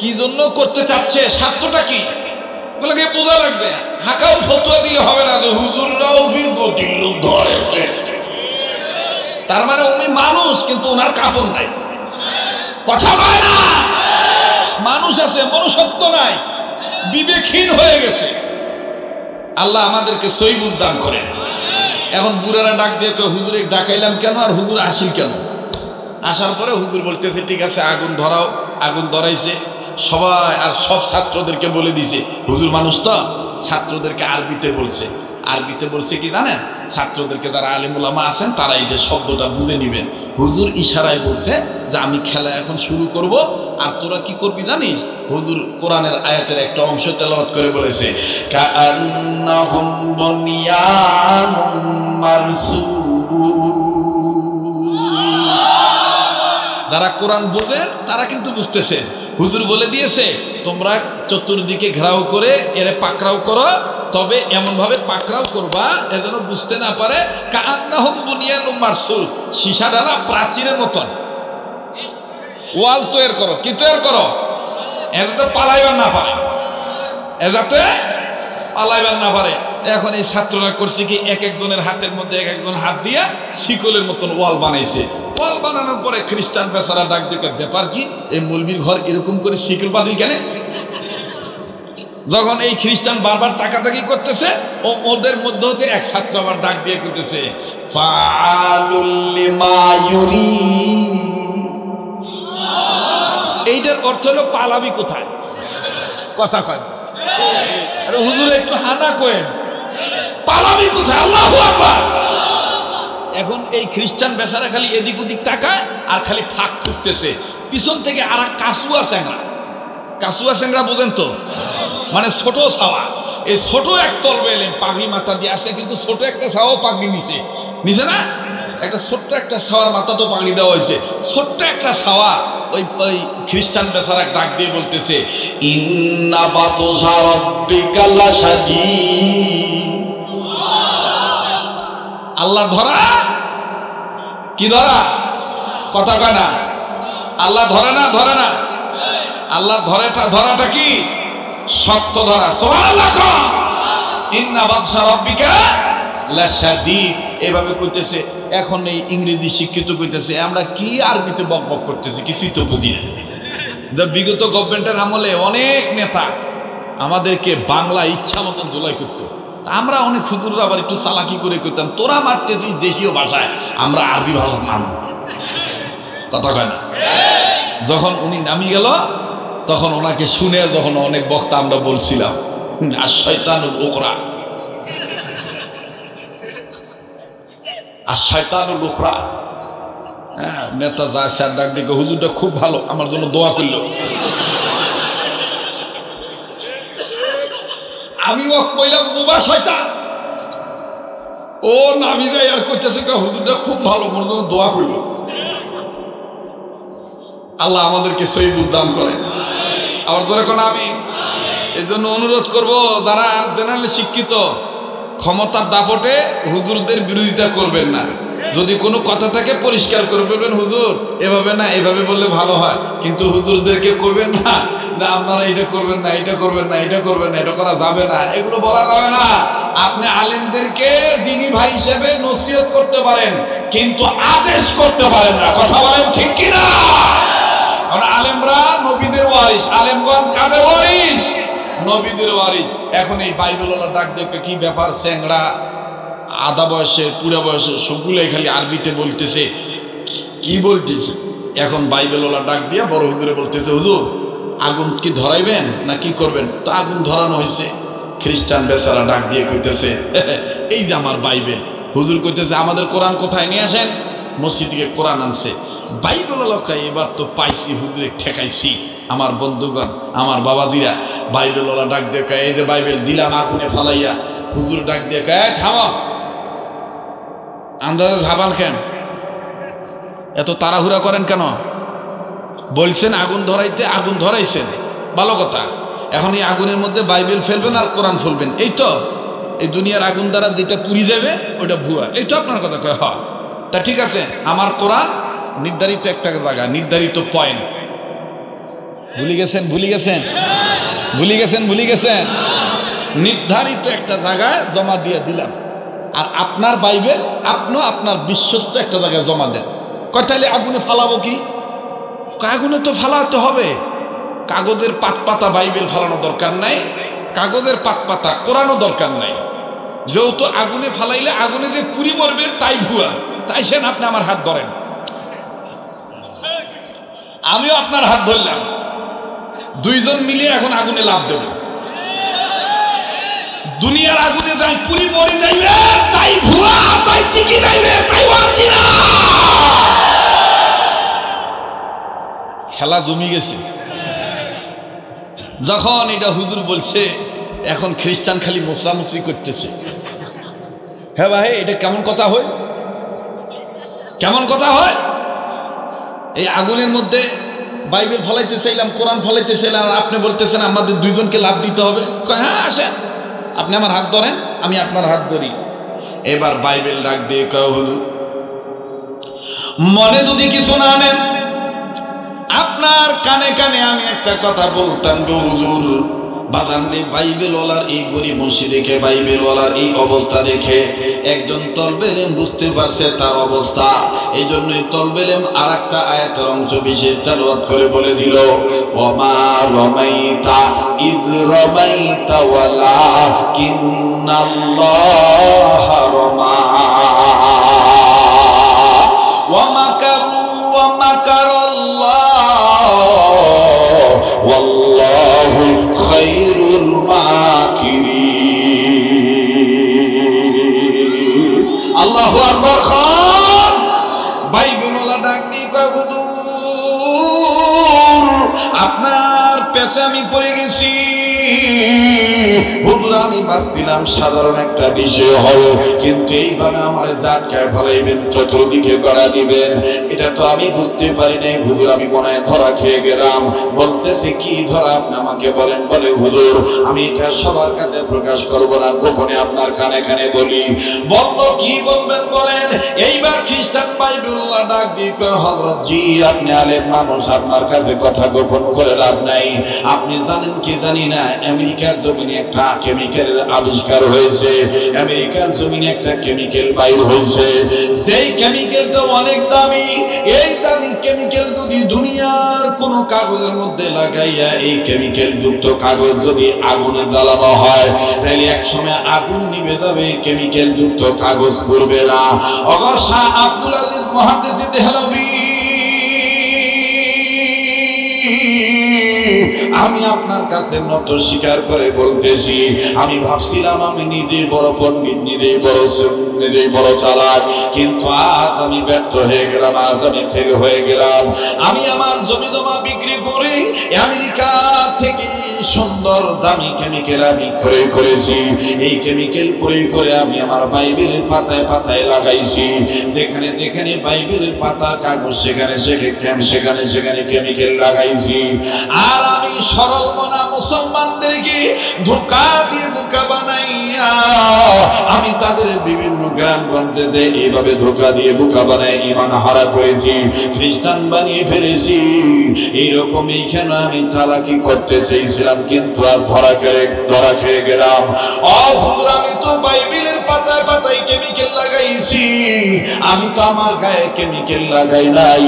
কি জন্য করতে চাচ্ছে, স্বার্থটা কি, ওগুলোকে বোঝা লাগবে। হাঁকাও ফতোয়া দিলে হবে না যে হুজুররাও বীরগতির লোক ধরেছে, তার মানে উনি মানুষ কিন্তু ওনার কাপড় নাই, কথা কয় না, মানুষ আছে মনুষ্যত্ব নাই, বিবেকহীন হয়ে গেছে। আল্লাহ আমাদেরকে সহি বুঝ দান করেন। এখন বুড়ারা ডাক দিয়ে কয়, হুজুরে ডাকাইলাম কেন, আর হুজুর আসিল কেন? আসার পরে হুজুর বলতেছে, ঠিক আছে আগুন ধরাও। আগুন ধরাইছে সবাই, আর সব ছাত্রদেরকে বলে দিছে, হুজুর মানুষ তো, ছাত্রদেরকে আরবিতে বলছে। আরবিতে বলছে কি জানেন? ছাত্রদেরকে যারা আলেম ওলামা আছেন তারা এটা শব্দটা বুঝে নেবেন। হুজুর ইশারায় বলছে যে আমি খেলা এখন শুরু করব, আর তোরা কি করবি জানিস? হুজুর কোরআনের আয়াতের একটা অংশ তেলাওয়াত করে বলেছে, কাআন্নাহুম বুনিয়ানুম মারসুস। যারা কোরআন বোঝেন তারা কিন্তু বুঝতেছেন, হুজুর বলে দিয়েছে তোমরা চতুর্দিকে ঘেরাও করে এরে পাকড়াও করো, তবে এমন ভাবে পাকড়াও করবা এজন্য বুঝতে না পারে। কাআন্নাহুম বুনিয়ানুম মারসুস, সীসা ডালা প্রাচীরের মতন ওয়াল তৈরি করো। কি তৈরি করো? এজাতে পালাইবার না পারে, এজাতে পালাইবার না পারে। এখন এই ছাত্ররা করছে কি, এক একজনের হাতের মধ্যে এক একজন হাত দিয়া শিকলের মতন ওয়াল বানাইছে। ওয়াল বানানোর পরে খ্রিস্টান বেচারা ডাক দিয়ে, ব্যাপার কি, এই মৌলবীর ঘর এরকম করে শিকল বাঁধিল কেন? যখন এই খ্রিস্টান বারবার তাকাতাকি করতেছে, ওদের মধ্যে হতে এক ছাত্র আবার ডাক দিয়ে করতেছে, ফাআলুল লিমা ইউরিদ। এইটার অর্থ হলো পালাবি কোথায়, কথা কয়। আরে হুজুর একটু হানা কয়েন, পালাবি কোথায়? আল্লাহু আকবার। এখন এই খ্রিস্টান বেচারা খালি এদিক ওদিক তাকায় আর খালি ফাঁক খুঁজতেছে। পিছন থেকে আর এক কাসুয়া স্যাংরা, কাসুয়া স্যাংরা বোঝেন তো, মানে ছোট ছাওয়া। এই ছোট এক তলবে এলেন পাগড়ি মাথা দিয়ে আসে, কিন্তু ছোট একটা ছাওয়াও পাগড়ি নিছে, নিছে না? একটা ছোট্ট একটা ছাওয়ার মাথা তো পাগড়ি দেওয়া হয়েছে, ছোট্ট একটা ছাওয়া। ওই খ্রিস্টান বেচারা ডাক দিয়ে বলতেছে, ইন্না বাতশা রাব্বিকা লাশাদীদ। আল্লাহ ধরা কি ধরা, কথা কয় না। আল্লাহ ধরে না, ধরে না। আল্লাহ ধরাটা কি? শক্ত ধরা। সুবহানাল্লাহ। ইন্না বাতশা রাব্বিকা লাশাদীদ এভাবে কইতেছে। এখন এই ইংরেজি শিক্ষিত কইতেছে, আমরা কি আরবিতে বক বক করতেছি, কিছুই তো বুঝি না। যা বিগত গভর্নমেন্টের আমলে অনেক নেতা আমাদেরকে বাংলা ইচ্ছা মতন ধুলাই করতো, আমরা অনেক হুজুররা আবার একটু চালাকি করে করতাম, তোরা মারতেছিস দেশীয় ভাষায়, আমরা আরবি ভাষা মানব, কথা কয় না। যখন উনি নামি গেল তখন ওনাকে শুনে যখন অনেক বক্তা আমরা বলছিলাম, আর শয়তানুল উখরা, আর শয়তানুল উখরা। হ্যাঁ, নেতা যা স্যার ডাক দিকে, হুজুরটা খুব ভালো, আমার জন্য দোয়া করলো। আমিও কইলাম বোবা শয়তান, ও নামি যায় আর করতেছে হুজুরটা খুব ভালো, আমার জন্য দোয়া করলো। আল্লাহ আমাদেরকে সহি বুঝ দান করেন। আবার জোরে কোন আমিন। এই জন্য অনুরোধ করবো, যারা জেনারেলি শিক্ষিত, ক্ষমতার দাপটে হুজুরদের বিরোধিতা করবেন না। যদি কোনো কথা থাকে পরিষ্কার করে বলবেন, হুজুর এভাবে না, এভাবে বললে ভালো হয়, কিন্তু হুজুরদেরকে কইবেন না যে আপনারা এটা করবেন না, এটা করবেন না, এটা করবেন না, এটা করা যাবে না, এগুলো বলা যাবে না। আপনি আলেমদেরকে দ্বীনি ভাই হিসেবে নসিহত করতে পারেন, কিন্তু আদেশ করতে পারেন না, কথা বলেন ঠিক কিনা? কারণ আলেমরা নবীদের ওয়ারিস, আলেমগণ কাদের ওয়ারিস? নবীদের ওয়ারিস। এখন এই বাইবেলওয়ালা ডাক দেখে, কি ব্যাপার, স্যাংরা আধা বয়সে পুরা বয়সে সবগুলোই খালি আরবিতে বলতেছে, কি বলতেছে? এখন বাইবেলওয়ালা ডাক দিয়া বড় হুজুরে বলতেছে, হুজুর আগুন কি ধরাইবেন না কি করবেন? তো আগুন ধরানো হয়েছে। খ্রিস্টান বেচারা ডাক দিয়ে কইতেছে, এই যে আমার বাইবেল। হুজুর কইতেছে আমাদের কোরআন কোথায়, নিয়ে আসেন। মসজিদ থেকে কোরআন আনছে। বাইবেল লোকায় এবার তো পাইছি, হুজুরে ঠেকাইছি। আমার বন্ধুগণ, আমার বাবাজিরা, বাইবেলওয়ালা ডাক দিয়ে কয়, এই যে বাইবেল দিলাম আগুনে ফালাইয়া। হুজুর ডাক দিয়ে কয়, থামো, আন্দাজে ঝাপান কেন, এত তাড়াহুড়া করেন কেন? বলছেন আগুন ধরাইতে, আগুন ধরাইছেন, ভালো কথা। এখন এই আগুনের মধ্যে বাইবেল ফেলবেন আর কোরআন ফেলবেন, এই তো এই দুনিয়ার আগুন দ্বারা যেটা পুড়ি যাবে ওটা ভুয়া, এই তো আপনার কথা কয়। হয় তা ঠিক আছে, আমার কোরআন নির্ধারিত একটা জায়গা, নির্ধারিত পয়েন্ট, ভুলে গেছেন, ভুলে গেছেন, ভুলে গেছেন, ভুলে গেছেন, নির্ধারিত একটা জায়গায় জমা দিয়ে দিলাম। আর আপনার বাইবেল আপনিও আপনার বিশ্বস্ত একটা জায়গায় জমা দেন। কয় তাহলে আগুনে ফালাবো কি? আগুনে তো ফালাতে হবে। কাগজের পাত পাতা বাইবেল ফালানো দরকার নাই, কাগজের পাত পাতা কোরআনও দরকার নাই। যেহেতু আগুনে ফালাইলে আগুনে যে পুরি মরবে তাই ভুয়া, তাই সেন আপনি আমার হাত ধরেন, আমিও আপনার হাত ধরলাম, দুইজন মিলে এখন আগুনে লাভ দেব। দুনিয়ার আগুনে যাই পুরি মরে যাইবে তাই ভুয়া, তাই টিকি যাইবে তাই অরিজিনাল। খেলা জমি গেছে। যখন এটা হুজুর বলছে, এখন খ্রিস্টান খালি মোসরামুসরি করতেছে। হ্যাঁ ভাই, এটা কেমন কথা হয়, কেমন কথা হয়? এই আগুনের মধ্যে বাইবেল ফলাইতে চাইলাম, কোরআন ফলাইতে চাইলাম, আপনি বলতেছেন আমাদের দুইজনকে লাভ দিতে হবে। হ্যাঁ আসেন, আপনি আমার হাত ধরেন, আমি আপনার হাত ধরি। এবার বাইবেল ডাক দিয়ে কয়, হুজুর মনে যদি কিছু না নেন, আপনার কানে কানে আমি একটা কথা বলতাম গো হুজুর। বাজান রে, বাইবেলওয়ালার এই গরিব মুন্সি দেখে, বাইবেলওয়ালার এই অবস্থা দেখে একজন তলবেলেম বুঝতে পারছে তার অবস্থা। এই জন্যই তলবেলেম আর একটা আয়াতের অংশ বিশেষ তেলাওয়াত করে বলে দিল, ওমা রমাইতা ইজ রমাইতা ওয়ালাকিন্নাল্লাহা রমা ওয়া মাকারু ওয়া মাকারাল্লাহ ওয়াল্লাহু খায়রুল মাকিরিন। আল্লাহু আকবার। খান বাইবেলওয়ালা ডাক দিয়ে কয়, হুজুর আপনার পেছে আমি পড়ে গেছি। হুজুর আমি ভাবছিলাম সাধারণ একটা বিষয় হবে, কিন্তু এইভাবে আমার জাটকায় ফেলাইবেন, চতুর্দিকে গড়া দিবেন, এটা তো আমি বুঝতে পারি নাই। হুজুর আমি মনে হয় ধরা খেয়ে গেলাম। বলতেছে কি ধরা, আপনি আমাকে বলেন। বলে হুজুর আমি এটা সবার কাছে প্রকাশ করবো না, গোপনে আপনার কানে কানে বলি। বলল কি বলবেন বলেন। এইবার খ্রিস্টান বাইবেলওয়ালা ডাক দিয়ে কয়, হযরত জি আপনি আলেম মানুষ, আপনার কাছে কথা গোপন করে লাভ নাই। আপনি জানেন কি জানি না, আমেরিকার জমিনে একটা কেমিক্যালের আবিষ্কার হয়েছে। আমেরিকার জমিনে একটা কেমিক্যাল বাইর হয়েছে, সেই কেমিক্যালটা অনেক দামি। এই দামি কেমিক্যাল যদি দুনিয়ার কোন কাগজের মধ্যে লাগাইয়া, এই কেমিক্যাল যুক্ত কাগজ যদি আগুনে জ্বালানো হয়, তাহলে এক সময় আগুন নিভে যাবে, কেমিক্যাল যুক্ত কাগজ পড়বে না। ওগো শাহ আব্দুল আজিজ মুহাদ্দিস দেহলভী, আমি আপনার কাছে নত স্বীকার করে বলতেছি, আমি ভাবছিলাম আমি নিজে বড় পণ্ডিত, নিজেই বড় চালাক, কিন্তু আজ আমি ব্যর্থ হয়ে গেলাম, আজ আমি ফেল হয়ে গেলাম। আমি আমার জমি জমা বিক্রি করে আমেরিকা থেকে সুন্দর দামি কেমিক্যাল আমি ক্রয় করেছি। এই কেমিক্যাল ক্রয় করে আমি আমার বাইবেলের পাতায় পাতায় লাগাইছি। যেখানে যেখানে বাইবেলের পাতার কাগজ, সেখানে সেখানে কেমিক্যাল লাগাইছি। আর আমি সরল মনা মুসলমানদেরকে ধোঁকা দিয়ে বোকা বানাইয়া, আমি তাদের বিভিন্ন গ্রামগঞ্জে যে এইভাবে ধোঁকা দিয়ে বোকা বানাই ঈমান হারা করেছি, খ্রিস্টান বানিয়ে ফেলেছি। এইরকম এইখানে আমি চালাকি করতে চেয়েছিলাম, কিন্তু আর ধরা খেয়ে গেলাম। হুজুর আমি তো বাইবেলের পাতায় পাতায় কেমিক্যাল লাগাইছি, আমি তো আমার গায়ে কেমিক্যাল লাগাই নাই।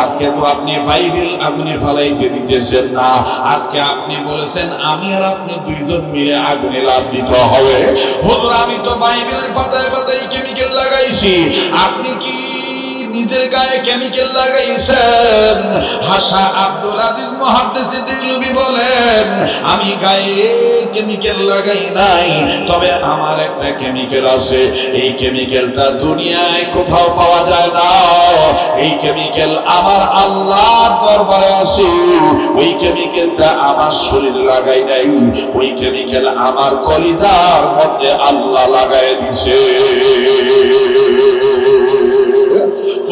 আজকে তো আপনি বাইবেল আগুনে ফালাইতে দিতেছেন না, আজকে আপনি বলেছেন আমি আর আপনি দুইজন মিলে আগুনে লাভ দিতে হবে। হুজুর আমি তো বাইবেলের পাতায় পাতায় কেমিক্যাল লাগাইছি, আপনি কি নিজের গায়ে কেমিক্যাল লাগাইছেন। হাসা আব্দুল আজিজ মুহাদ্দিস দেহলভী বলেন, আমি গায়ে কেমিক্যাল লাগাই নাই, তবে আমার একটা কেমিক্যাল আছে। এই কেমিক্যালটা দুনিয়ায় কোথাও পাওয়া যায় না। এই কেমিক্যাল আমার আল্লাহর দরবারে আছে। ওই কেমিক্যালটা আমার শরীর লাগাই নাই, ওই কেমিক্যাল আমার কলিজার মধ্যে আল্লাহ লাগাই দিছে।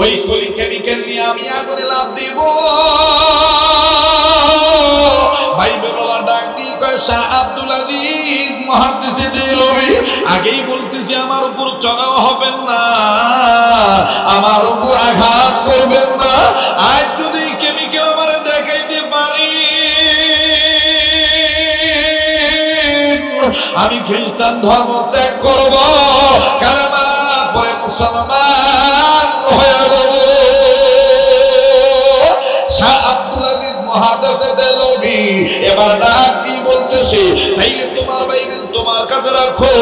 ওই কেমিক্যাল নিয়ে আমি আগুনে লাফ দিব। বাইবেলওয়ালা ডাক দিয়ে কয়, শাহ আব্দুল আজিজ মুহাদ্দিস দেহলভী, আগেই বলতেছি আমার উপর চড়াও হবেন না, আমার উপর আঘাত করবেন না। আজ যদি কেমিক্যাল আমার দেখাইতে পারি, আমি খ্রিস্টান ধর্ম ত্যাগ করব, কালেমা পরে মুসলমান হয়ে যাব। শাহ আব্দুল আজিজ মুহাদ্দিস দেহলভী এবার ডাক দিয়ে বলতেছে, তাইলে তোমার বাইবেল তোমার কাছে রাখো,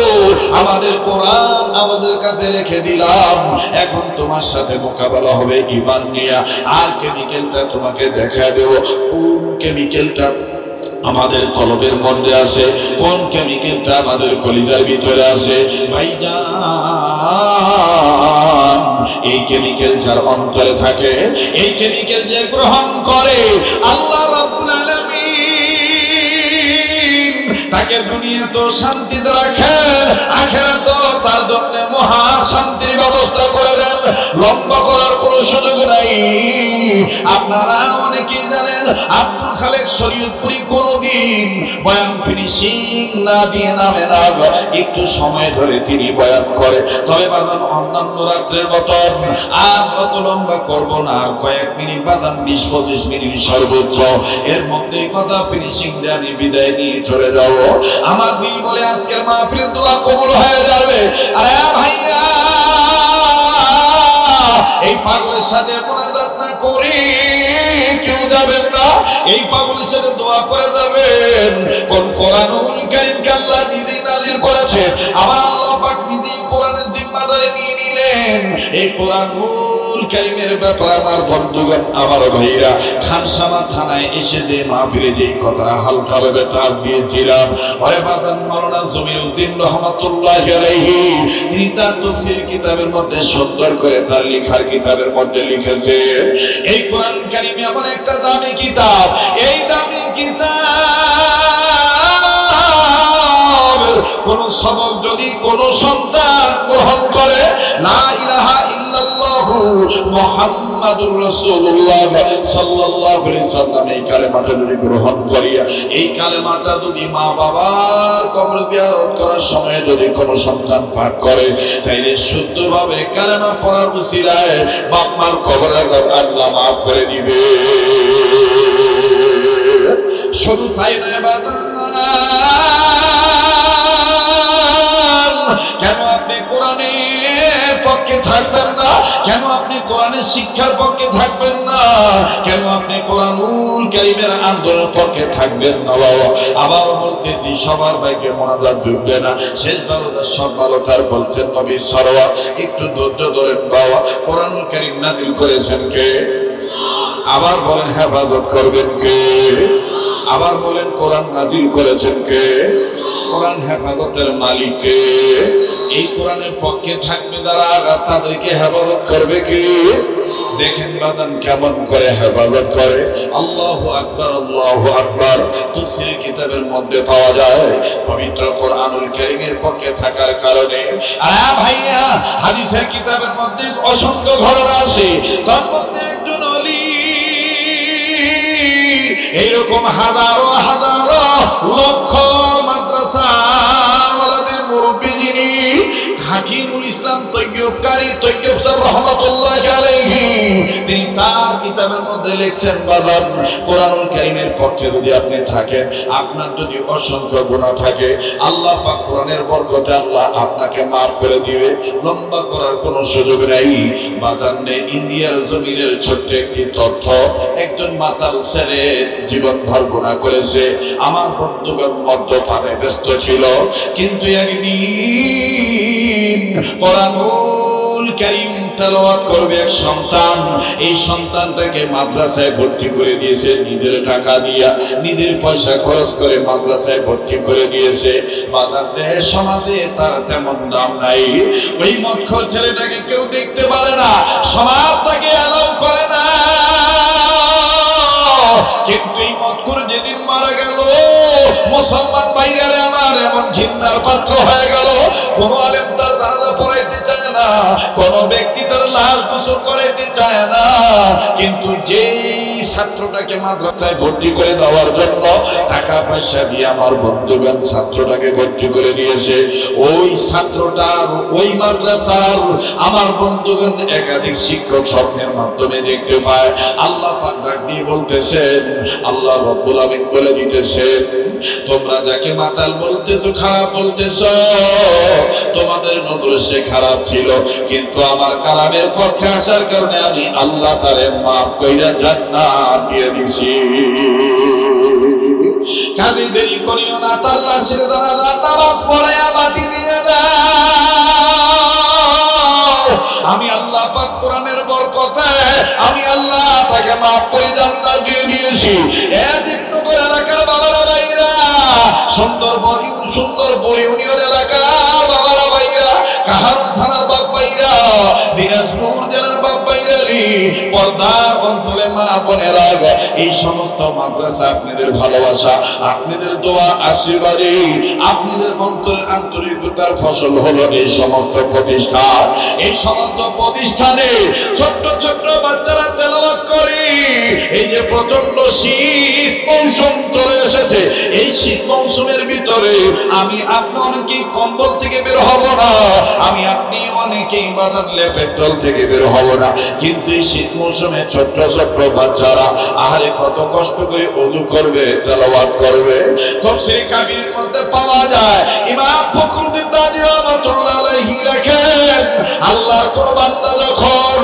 আমাদের কোরআন আমাদের কাছে রেখে দিলাম। এখন তোমার সাথে মোকাবেলা হবে ঈমান নিয়ে। আর কেমিক্যালটা তোমাকে দেখা দেব, কোন কেমিক্যালটা আমাদের কলবের মধ্যে আছে, কোন কেমিক্যালটা আমাদের কলিজার ভিতরে আছে। ভাইজান, এই কেমিক্যাল যার অন্তরে থাকে, এই কেমিক্যাল যে গ্রহণ করে, আল্লাহ রাব্বুল আলামিন তাকে দুনিয়াতে শান্তিতে রাখেন, আখিরাতে তার জন্য মহা শান্তির ব্যবস্থা করে দেন। লম্বা করার কোনো সুযোগ নাই। আপনারা অনেকেই জানেন, আব্দুল খালেক শরীয়তপুরী কোনদিন বয়ান ফিনিশিং না দিয়ে নামে না, একটু সময় ধরে তিনি বয়ান করে। তবে বাজান অন্যান্য রাত্রের মতন আজ অত লম্বা করব না, আর কয়েক মিনিট বাজান, 20-25 মিনিট সর্বোচ্চ, এর মধ্যে কথা ফিনিশিং দিয়ে আমি বিদায় নিয়ে চলে যাব। আমার দিল বলে আজকের মাহফিলের দোয়া কবুল হয়ে যাবে। আরে ভাইয়া, এই পাগলের সাথে মুনাজাত না করে কেউ যাবেন না। এই পাগলের সাথে দোয়া করে যাবেন। কোন কোরআনুল কারীমকে আল্লাহ নিজেই নাযিল করেছেন, আবার আল্লাহ পাক নিজেই কোরআনের জিম্মাদারি নিয়ে নিলেন। এই কোরআনুল কারীমের ব্যাপারে আমার বন্ধুগণ, আমার ভাইরা, খানসামা থানায় এসে যে মাহফিলে যে কথাটা হালকা ভাবে টান দিয়েছিলাম, ওরে বাজান মাওলানা জমিরউদ্দিন রহমাতুল্লাহি আলাইহি, তিনি তার তাফসীর কিতাবের মধ্যে সুন্দর করে তার লেখার কিতাবের মধ্যে লিখেছে, এই কোরআন কারীম এমন একটা দামি কিতাব, এই দামি কিতাব কোন সবক যদি কোন সন্তান গ্রহণ করে, লা ইলাহা ইল্লাল্লাহু মুহাম্মাদুর রাসূলুল্লাহ সাল্লাল্লাহু আলাইহি সাল্লাম, এই কালেমাটা যদি গ্রহণ করিয়া, এই কালেমাটা যদি মা বাবার কবর জিয়ারত করার সময় যদি কোন সন্তান পাঠ করে, তাইলে শুদ্ধভাবে কালেমা পড়ার উসিলায় বাপ মার কবরের আল্লাহ মাফ করে দিবে। শুধু তাই নয় বাজান, কেন আপনি কোরআনের পক্ষে থাকবেন না? কেন আপনি কোরআনের শিক্ষার পক্ষে থাকবেন না? কেন আপনি কোরআনুল কারীমের আন্দোলনের পক্ষে থাকবেন না? বাবা, আবারও বলতেছি, সবার ভাগ্যে মোনাজাত ঢুকবে না। শেষ ভালোটা সব ভালো, তার বলছেন নবী সরওয়ার, একটু ধৈর্য ধরেন বাবা। কোরআনুল কারীম নাযিল করেছেন কে? আবার বলেন হেফাজত করবেন কে? আবার বলেন কোরআন নাযিল করেছেন কে? কোরআন হেফাজতের মালিক কে? এই কোরআনের পক্ষে থাকবে যারা, তাদেরকে হেফাজত করবে কে? দেখেন বাজান কেমন করে হেফাজত করে। আল্লাহু আকবার, আল্লাহু আকবার তাফসীর কিতাবের মধ্যে পাওয়া যায়। পবিত্র কোরআনুল কারীমের পক্ষে থাকার কারণে। আরে ভাইয়া, হাদিসের কিতাবের মধ্যে অসংখ্য ঘটনা আছে, তার মধ্যে একজন ওলি, এইরকম হাজারো হাজারো লক্ষ মাদ্রাসা ওয়ালাদের মুরব্বী যিনি, হাকিমুল ইসলাম তৈয়বকারী তৈয়ব সাহেব রহমাতুল্লাহি আলাইহি, তিনি তার কিতাবের মধ্যে লিখছেন, বাজান কোরআনুল কারীমের পক্ষে যদি আপনি থাকেন, আপনার যদি অসংখ্য গুনাহ থাকে, আল্লাহ পাক কোরআনের বরকতে আল্লাহ আপনাকে মাফ করে দিবে। লম্বা করার কোনো সুযোগ নাই বাজান রে। ইন্ডিয়ার জমিনের ছোট্ট একটি তথ্য, একজন মাতাল ছেলে জীবনভর গুনাহ করেছে। আমার বন্ধুগণ মদ্যপানে ব্যস্ত ছিল, কিন্তু একদিন কোরআনুল কারীম তেলাওয়াত করবে এক সন্তান, এই সন্তানটাকে মাদ্রাসায় ভর্তি করে দিয়েছে নিজের টাকা দিয়া, নিজের পয়সা খরচ করে মাদ্রাসায় ভর্তি করে দিয়েছে। বাজারে সমাজে তার তেমন দাম নাই, ওই মক্খর ছেলেটাকে কেউ দেখতে পারে না, সমাজ তাকে অ্যালাউ করে না। কিন্তু এই মক্খর যেদিন মারা গেল, মুসলমান ভাইরা আমার এমন ঘৃণার পাত্র হয়ে গেল, কোন আলেম তার জানাজা পড়াইতে চায় না, কোন ব্যক্তি তার লাশ গোসল করাইতে চায় না। কিন্তু যেই ছাত্রটাকে মাদ্রাসায় ভর্তি করে দেওয়ার জন্য টাকা পয়সা দিয়ে আমার বন্ধুগণ ছাত্রটাকে ভর্তি করে দিয়েছে, ওই ছাত্রটার ওই মাদ্রাসার আমার বন্ধুগণ একাধিক শিক্ষক স্বপ্নের মাধ্যমে দেখতে পায়। আল্লাহ পাক ডাক দিয়ে বলতেছেন, আল্লাহ রব্বুল আমিন বলে দিতেছেন, তোমরা যাকে মাতাল বলতেছো, খারাপ বলতেছো, তোমাদের নজরে সে খারাপ ছিল, কিন্তু আমার কালামের পক্ষে আসার কারণে আমি আল্লাহ তারে মাফ কইরা জান্নাত দিয়ে দিছি। কাজে দেরি করিও না, তার লাশের জানাজার নামাজ পড়ায়া মাটি দিয়ে দাও। আমি আল্লাহ পাক কোরআনের বরকতে আমি আল্লাহ তাকে মাফ করে জান্নাত দিয়ে দিয়েছি। এ দীপনগর এলাকার বাবারা ভাইরা, সুন্দরবন ইউনিয়ন এলাকার বাবারা ভাইরা, কাহারুল থানার বাপ ভাইরা, দিনাজপুর জেলার বাপ ভাইরা, পর্দার অঞ্চলে মা বোনেরা, এই সমস্ত মাদ্রাসা আপনাদের ভালোবাসা, আপনাদের দোয়া, আশীর্বাদে, আপনাদের অন্তরের আন্তরিকতার ফসল হলো এই সমস্ত প্রতিষ্ঠান। এই সমস্ত প্রতিষ্ঠানে ছোট্ট ছোট্ট বাচ্চারা তেলাওয়াত করে। এই যে প্রচন্ড শীত মৌসুম চলে এসেছে, এই শীত মৌসুমের ভিতরে আমি আপনি অনেকেই কম্বল থেকে বের হব না, আমি আপনি অনেকেই বাজার লেপের তল থেকে বের হব না, কিন্তু এই শীত মৌসুমে ছোট্ট ছোট্ট বাচ্চারা আহারে কত কষ্ট করে ওযু করবে, তেলাওয়াত করবে। তাফসীরে কাবীরের মধ্যে পাওয়া যায়, ইমাম ফখরুদ্দিন রাজি রাহমাতুল্লাহ আলাইহি লেখেন, আল্লাহর কোন বান্দা যখন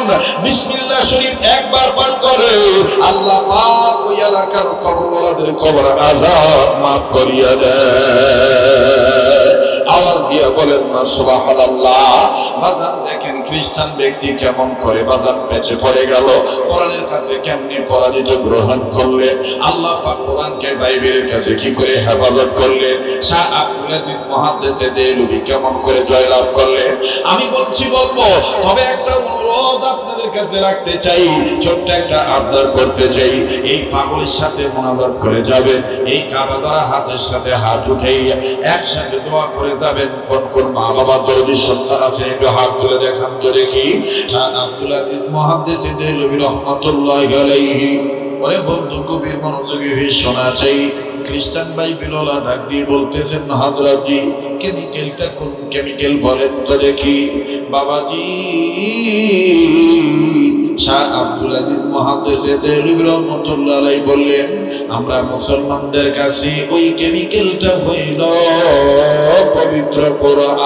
বিসমিল্লাহ শরীফ একবার পাঠ করে, আল্লাহ পাক ওই এলাকার কবরওয়ালাদের কবর আযাব মাফ করিয়া দেয়। আওয়াজ দিয়ে বলেন না সুবহানাল্লাহ। বাজান দেখেন খ্রিস্টান ব্যক্তি কেমন করে বাজান পেছে পড়ে গেল, কোরআনের কাছে কেমনি পরাজিত গ্রহণ করলেন, আল্লাহ পাক কোরআনকে বাইবেলের কাছে কি করে হেফাজত করলেন, শাহ আব্দুল আজিজ মুহাদ্দিসে দেহলভী কেমন করে জয়লাভ করলেন। আমি বলবো, তবে একটা অনুরোধ আপনাদের কাছে রাখতে চাই, ছোট্ট একটা আবদার করতে চাই, এই পাগলের সাথে মোনাজাত করে যাবেন, এই কাবা ধরা হাতের সাথে হাত উঠেই একসাথে দোয়া করে যাবেন। কোন কোন মা বাবা দরদি সন্তান আছে একটু হাত তুলে দেখান তো দেখি। শাহ আব্দুল আজিজ মুহাদ্দিসে দেহলভী রাহমাতুল্লাহি আলাইহি, ওরে বন্ধু কবির মনোযোগী হয়ে শোনা চাই। খ্রিস্টান বাইবেলওয়ালা ডাক দিয়ে বলতেছেন, হযরতজি কেমিক্যালটা কোন কেমিক্যাল বলেন তো দেখি। বাবাজি, শাহ আব্দুল আজিজ মুহাদ্দিসে দেহলভী রাহমাতুল্লাহি আলাইহি বললেন, আমরা মুসলমানদের কাছে ওই কেমিক্যালটা হইল পবিত্র কোরআন।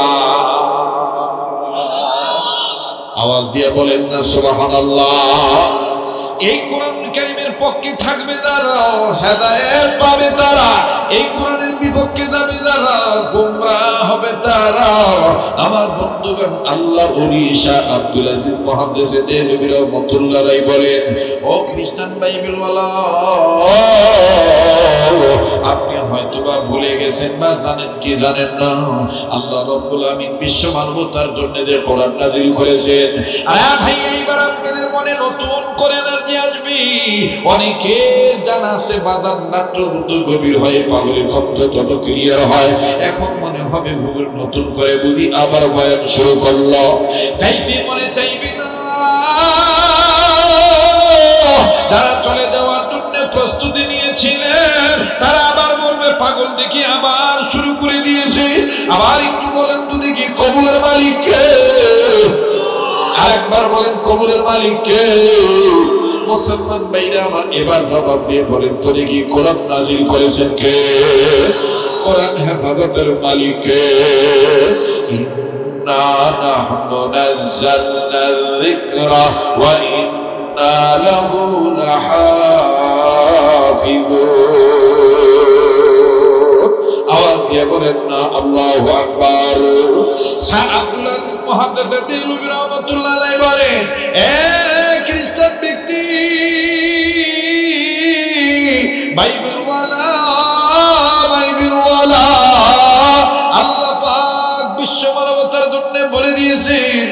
আওয়াজ দিয়ে বলেন না সুবহানাল্লাহ। এই কোরআন কারীমের পক্ষে থাকবে যারা হেদায়েত পাবে তারা, এই কোরআনের বিপক্ষে যাবে যারা গোমরাহ হবে তারা। আমার বন্ধুগণ, আল্লাহর ওলি শাহ আব্দুল আজিজ মুহাদ্দিসে দেহলভী রাহমাতুল্লাহি আলাইহি বলেন, ও খ্রিস্টান বাইবেলওয়ালা, আপনি হয়তোবা ভুলে গেছেন বা জানেন কি জানেন না, আল্লাহ রাব্বুল আমিন বিশ্ব মানবতার জন্য যে কোরআন নাযিল করেছেন। আরে ভাই, এইবার আপনাদের মনে নতুন করে এনার্জি আসবে। অনেকের জানা আছে বাজার নাট্য যত গভীর হয় পাগলের কণ্ঠ তত ক্লিয়ার হয়। এখন মনে হবে নতুন করে বুঝি আবার বয়ান শুরু করলো, চাইতে মনে চাইবে না। যারা চলে যাওয়ার জন্য প্রস্তুতি নিয়েছিলেন তারা আবার বলবে পাগল দেখি আবার শুরু করে দিয়েছে। আবার একটু বলেন তো দেখি কবুলের মালিক কে? আরেকবার বলেন কবুলের মালিক কে? মুসলমান ভাইরা আমার, এবার জবাব দিয়ে বলেন তো দেখি কোরআন নাযিল করেছেন কে? কোরআন হেফাজতের মালিক কে? ইন্না নাহনু নাযালনা যিকরা ওয়া ইন্না লাহু লাহাফিজুন। আওয়াজ দিয়ে বলেন না আল্লাহু আকবার। শাহ আব্দুল আজিজ মুহাদ্দিস দেহলভী রাহমাতুল্লাহ আলাইহি বলেন, এক খ্রিস্টান ব্যক্তি বাইবেলওয়ালা আল্লাহ পাক বিশ্ব মানবতার জন্য বলে দিয়েছেন,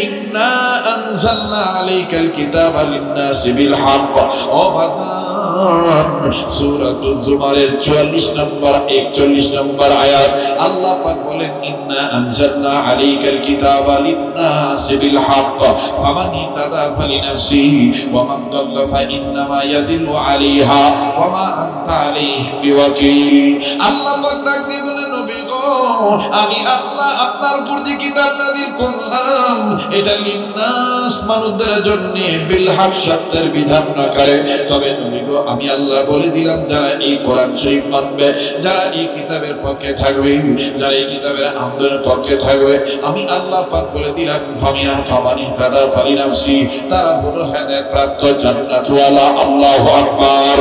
ইন্না আনজালনা আলাইকাল কিতাবা লিন-নাসি বিল হক। ও বাজান, সূরাতুল জুমারের 44 নম্বর 41 নম্বর আয়াত আল্লাহ পাক বলেন, ইন্না আনজালনা আলাইকাল কিতাবা লিন-নাসি বিল হক ফামান ইহতাদা ফালিনাফসিহি ওয়া মান দাল্লা ফাইন্নামা ইয়াদিল্লু আলাইহা ওয়া মা আনতা আলাইহিম বিওয়াকিল। আল্লাহ পাক ডাক দিয়ে বলেন, নবী গো, আমি আল্লাহ আপনার উপর যে কিতাব নাযিল করলাম এটা লিন্নাস মানুষদের জন্য বিল হক সত্যের বিধান না করে। তবে নবী গো, আমি আল্লাহ বলে দিলাম যারা এই কোরআন শরীফ মানবে, যারা এই কিতাবের পক্ষে থাকবে, যারা এই কিতাবের আন্দোলনের পক্ষে থাকবে, আমি আল্লাহ পাক বলে দিলাম ফামানি তাদা ফালিনাফসি, তারা হলো হেদায়েত প্রাপ্ত জান্নাতওয়ালা। আল্লাহু আকবার।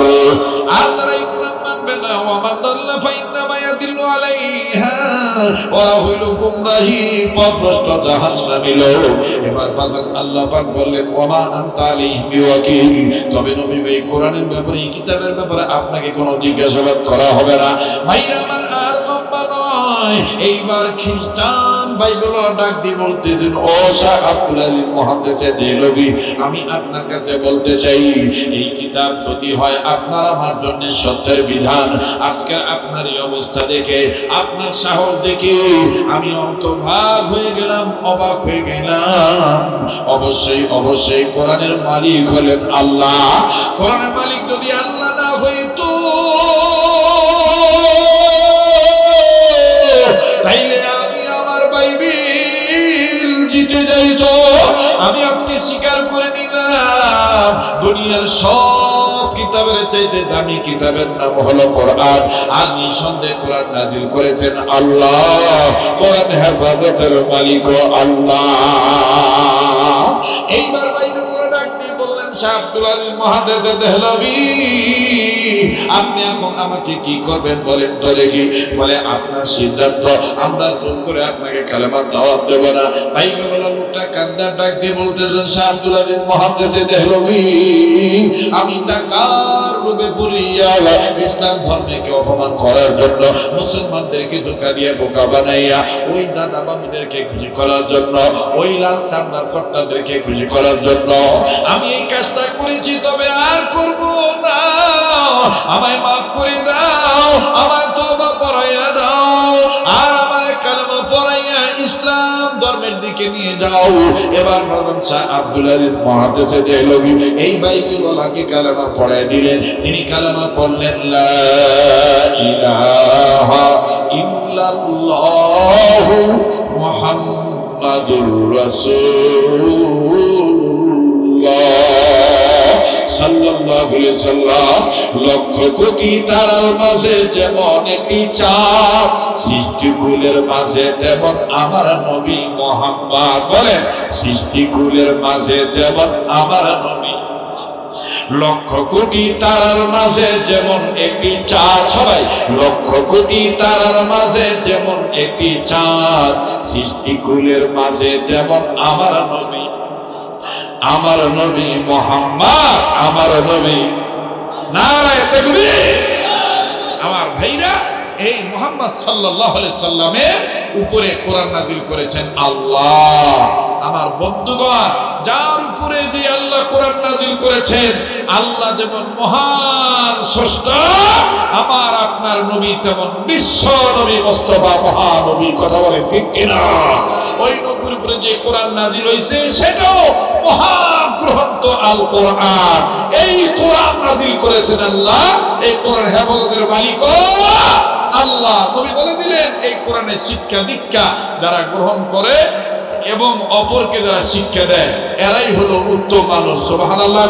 আর যারা এই কোরআন মানবে না, ওয়া মান দাল্লা ফাইন্নামা ইয়াদিল্লু আলাইহা, ওরা হইল গুমরাহি পথভ্রষ্ট জাহান্নামী লোক। এবার বাজান আল্লাহ পাক বললেন, ওয়া মা আনতা আলাইহিম বিওয়াকিল। তবে নবী এই কোরআনের ব্যাপারে, এই কিতাবের ব্যাপারে আপনাকে কোনো জিজ্ঞাসাবাদ করা হবে না। ভাইরা আমার, আর লম্বা নয়, এইবার খ্রিস্টান বাইবেলওয়ালা ডাক দিয়ে বলতেছেন, ও শাহ আব্দুল আজিজ মুহাদ্দিস দেহলভী, আমি আপনার কাছে বলতে চাই, এই কিতাব যদি হয় আপনার আমার জন্য সত্যের বিধান, আজকে আপনার এই অবস্থা দেখে, আপনার সাহস দেখে আমি অন্তর্ভাগ হয়ে গেলাম, অবাক হয়ে গেলাম। অবশ্যই অবশ্যই কোরআনের মালিক হলেন আল্লাহ। কোরআনের মালিক যদি আল্লাহ না হইতো, তাইলে আমি আমার বাইবেল জিতে যাইতো। আমি আজকে স্বীকার করে নিলাম, দুনিয়ার সব কিতাবের চাইতে দামি কিতাবের নাম হলো কোরআন। আর নিঃসন্দেহে কোরআন নাযিল করেছেন আল্লাহ। কোরআন হেফাজতের মালিক আল্লাহ। এইবার বাইবেলওয়ালা ডাক দিয়ে বললেন, শাহ আব্দুল আজিজ মুহাদ্দিস দেহলভী, আপনি এখন আমাকে কি করবেন বলেন তো দেখি। বলে, আপনার সিদ্ধান্ত, আমরা জোর করে আপনাকে কালেমার দাওয়াত দেব না। বাইবেলওয়ালা লোকটা কান্দার ডাক দিয়ে বলতেছেন, শাহ আব্দুল আজিজ মুহাদ্দিস দেহলভী, আমি টাকার লোভে পড়িয়া ইসলাম ধর্মকে অপমান করার জন্য, মুসলমানদেরকে ধোঁকা দিয়ে বোকা বানাইয়া, ওই দাদা বাবুদেরকে খুশি করার জন্য, ওই লাল চামড়ার কর্তাদেরকে খুশি করার জন্য আমি এই কাজটা করেছি। তবে আর করব না, আমায় মাফ করে দাও, আমায় তওবা পড়াইয়া দাও, আর আমার কালেমা পড়াইয়া ইসলাম ধর্মের দিকে নিয়ে যাও। এবার বাজান শাহ আব্দুল আজিজ মুহাদ্দিস দেহলভী এই বাইবেলওয়ালাকে কালেমা পড়াই দিলেন। তিনি কালেমা পড়লেন, লা ইলাহা ইল্লাল্লাহু মুহাম্মাদুর রাসূলুল্লাহ সাল্লাল্লাহু আলাইহি সাল্লাম। লক্ষ কোটি তারার মাঝে যেমন একটি চাঁদ, সৃষ্টিকুলের মাঝে তেমন আমার নবী মুহাম্মদ। বলেন, সৃষ্টিকুলের মাঝে তেমন আমার নবী। লক্ষ কোটি তারার মাঝে যেমন একটি চাঁদ, সবাই, লক্ষ কোটি তারার মাঝে যেমন একটি চাঁদ, সৃষ্টিকুলের মাঝে তেমন আমার নবী, আমার নবী মুহাম্মদ, আমার নবী। নারায়ে তাকবীর। আমার ভাইরা, এই মুহাম্মদ সাল্লাল্লাহু আলাইহি সাল্লামের উপরে কোরআন নাযিল করেছেন আল্লাহ। আমার বন্ধুগণ, যার উপরে যে আল্লাহ কোরআন নাযিল করেছেন, আল্লাহ যেমন মহান স্রষ্টা, আমার আপনার নবী তেমন বিশ্ব নবী মুস্তাফা মহানবী। কথা বলেন ঠিক কিনা? ওই নবীর উপরে যে কোরআন নাযিল হয়েছে সেটাও মহান গ্রন্থ আল কোরআন। এই কোরআন নাযিল করেছেন আল্লাহ। এই কোরআন হেফাজতের মালিক আল্লাহ। নবী বলে দিলেন, এই কোরআনের শিক্ষা দীক্ষা যারা গ্রহণ করে এবং অপরকে যারা শিক্ষা দেয়, এরাই হলো উত্তম মানুষ। সুবহানাল্লাহ।